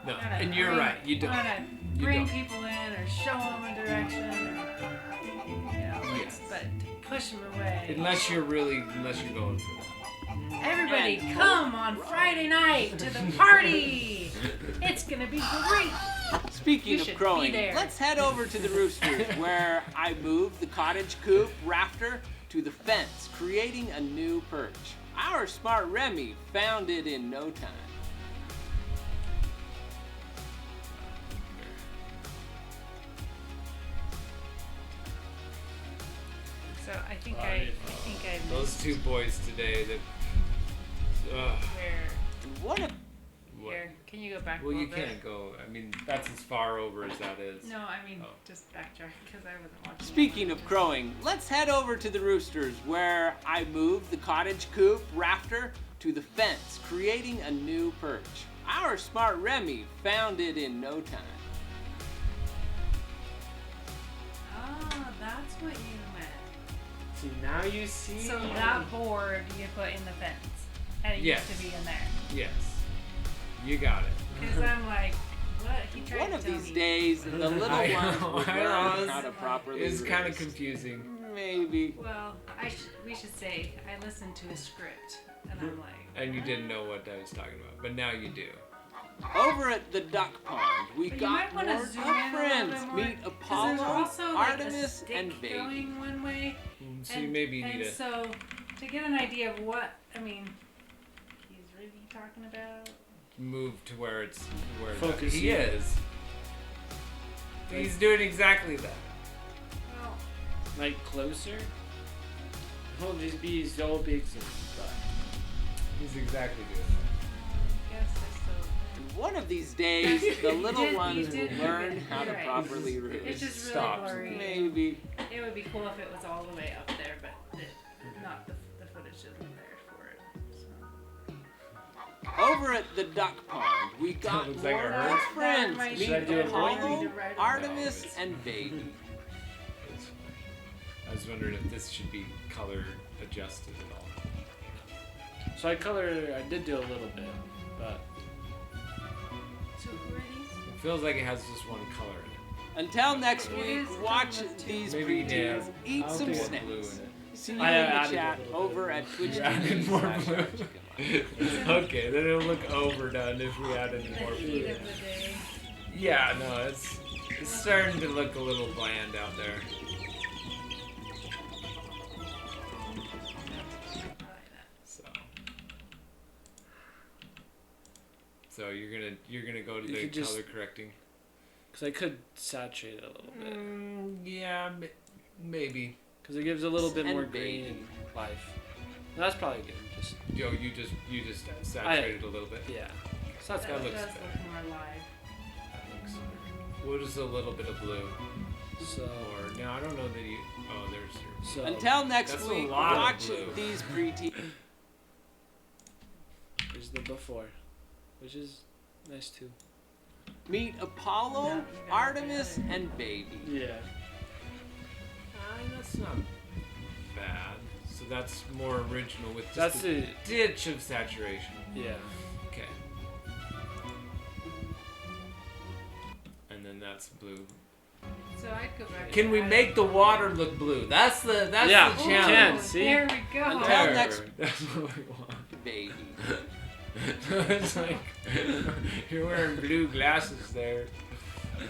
No,
Gotta
and you're
bring-
right. You don't.
Gotta
You
bring
don't.
people in or show them a direction. Or,
Yes.
but push them away.
Unless you're going for that.
Everybody, come on Friday night to the party. It's gonna be great.
Speaking
You
of
should be
crowing,
there.
let's head over to the roosters where I moved the cottage coop rafter to the fence, creating a new perch. Our smart Remy found it in no time.
So I think I
Those
missed
two boys today that.
where.
And what a
What?
Here, can you go back?
Well,
a
you
little bit?
can't go. I mean, that's as far over as that is.
No, I mean
Oh.
just backtrack because I wasn't watching.
Speaking of crowing, let's head over to the roosters where I moved the cottage coop rafter to the fence, creating a new perch. Our smart Remy found it in no time.
Oh, that's what you meant.
See, now you see.
So that board you put in the fence, and it
Yes.
used to be in there.
Yes. You got it.
Because I'm like, what? He tried
One
to
of
tell
these
me.
days, the little
I
ones
know,
will
I
learn
know.
how to properly
It's kind of
roost.
confusing.
Maybe.
Well, we should say I listened to a script, and I'm like.
And you didn't know what I was talking about, but now you do.
Over at the duck pond, we
But you
got
might wanna
more
zoom
duck
in a little
friends.
bit more,
Meet
'cause
Apollo,
there's also like a
Artemis,
stick
and Baby.
going one way.
So you maybe need
and
to
so to get an idea of what he's really talking about.
move to where it's where
Focus
he
here.
is. He's doing exactly that.
Well,
Like closer. He'll just be so big. But
He's exactly doing
I guess I still.
And one of these days, the little
You
ones
did
will
move
learn
it.
how to
You're right.
properly
It's
roost.
just really
Stopped.
blurry.
Maybe.
It would be cool if it was all the way up there, but not the footage isn't there for it. So.
Over at the duck pond, we got
looks like
more
a
duck
herd.
friends.
That might
Meet
be good.
Apollo,
Need to write it
Artemis,
down.
and Baby.
It's fine. I was wondering if this should be color adjusted at all.
so I did do a little bit, but
So who are these?
It feels like it has just one color in it.
Until next
It
week,
is
watch
done with
these
Maybe
preteens
yeah.
eat
I don't
some
think it's blue
snacks.
in it.
See you
I
in the
added a
chat
little bit.
over at Twitch
You added more
TV.
blue. Okay, then it'll look overdone if we add any
The
more
heat
blue.
of the day.
Yeah, no, it's starting to look a little bland out there.
I like that.
So you're gonna go to
You
the
could just-
color correcting.
Because I could saturate it a little bit.
Yeah, maybe.
Because it gives a little bit
And
more
baby.
green and life. No, that's probably good. Just
Yo, you just saturated a little bit.
yeah. So that's
That
That
good.
looks
does
better.
look more live.
That looks better. We'll just a little bit of blue.
So
Or no, I don't know that you. Oh, there's your.
so
Until next
That's a
week,
lot of
watch
blue.
these preteens.
here's the before, which is nice too.
Meet Apollo, Artemis, and Baby.
Yeah.
That's not bad. So that's more original with just
That's
the
it.
ditch of saturation.
Yeah.
Okay. And then that's blue.
So I'd go back.
Can
to
we
that.
make the water look blue? That's the
Yeah,
the
we
challenge.
can. See?
There we go.
Until
There.
next-
That's what we want.
Baby.
It's like you're wearing blue glasses there. Okay.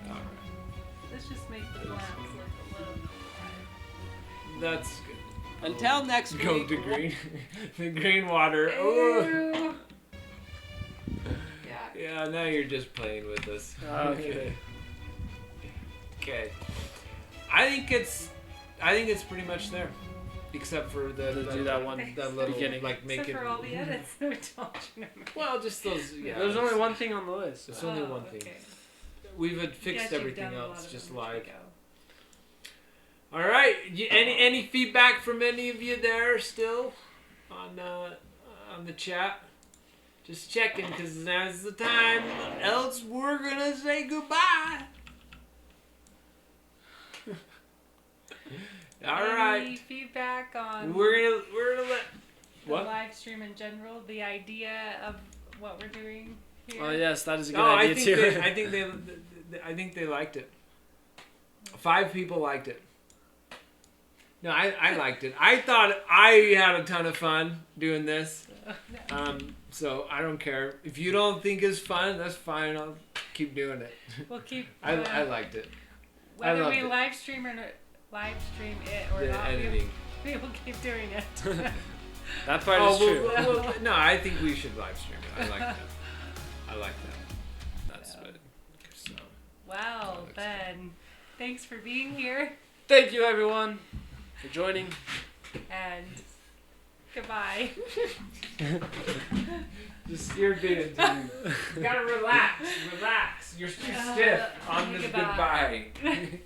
All right.
Let's just make the plants look a little alive.
That's good.
Until next
Go
week.
to green. The green water. Oh.
Ew. Yeah.
Yeah, now you're just playing with us.
Okay.
Okay. I think it's pretty much there. Except for
To do that one
that little
beginning.
like make
Except
it
for all the edits that we told you to make.
well, just those. Yeah.
There's only one thing on the list.
There's only one thing. We've had fixed
Yes, you've
everything
done a lot
else,
of
just
them.
live.
There
All right. Any feedback from any of you there still on the chat? Just checking because now's the time. Else we're gonna say goodbye. All
Any
right.
feedback on
We're gonna let
the
what?
live stream in general? The idea of what we're doing here?
Oh yes, that is a good
Oh,
idea too.
I think they liked it. 5 people liked it. No, I liked it. I thought I had a ton of fun doing this. So I don't care if you don't think it's fun. That's fine. I'll keep doing it.
We'll keep.
I liked it.
Whether
loved
we
it.
live stream it or
The
not,
editing.
we will keep doing it.
That part
Oh,
is true.
no, I think we should live stream it. I like that. I like that.
That's good.
So.
Wow,
That
Ben. Thanks for being here,
Thank you everyone for joining.
and goodbye.
Just you're being You gotta relax. Relax. You're too stiff on this
Goodbye.
goodbye.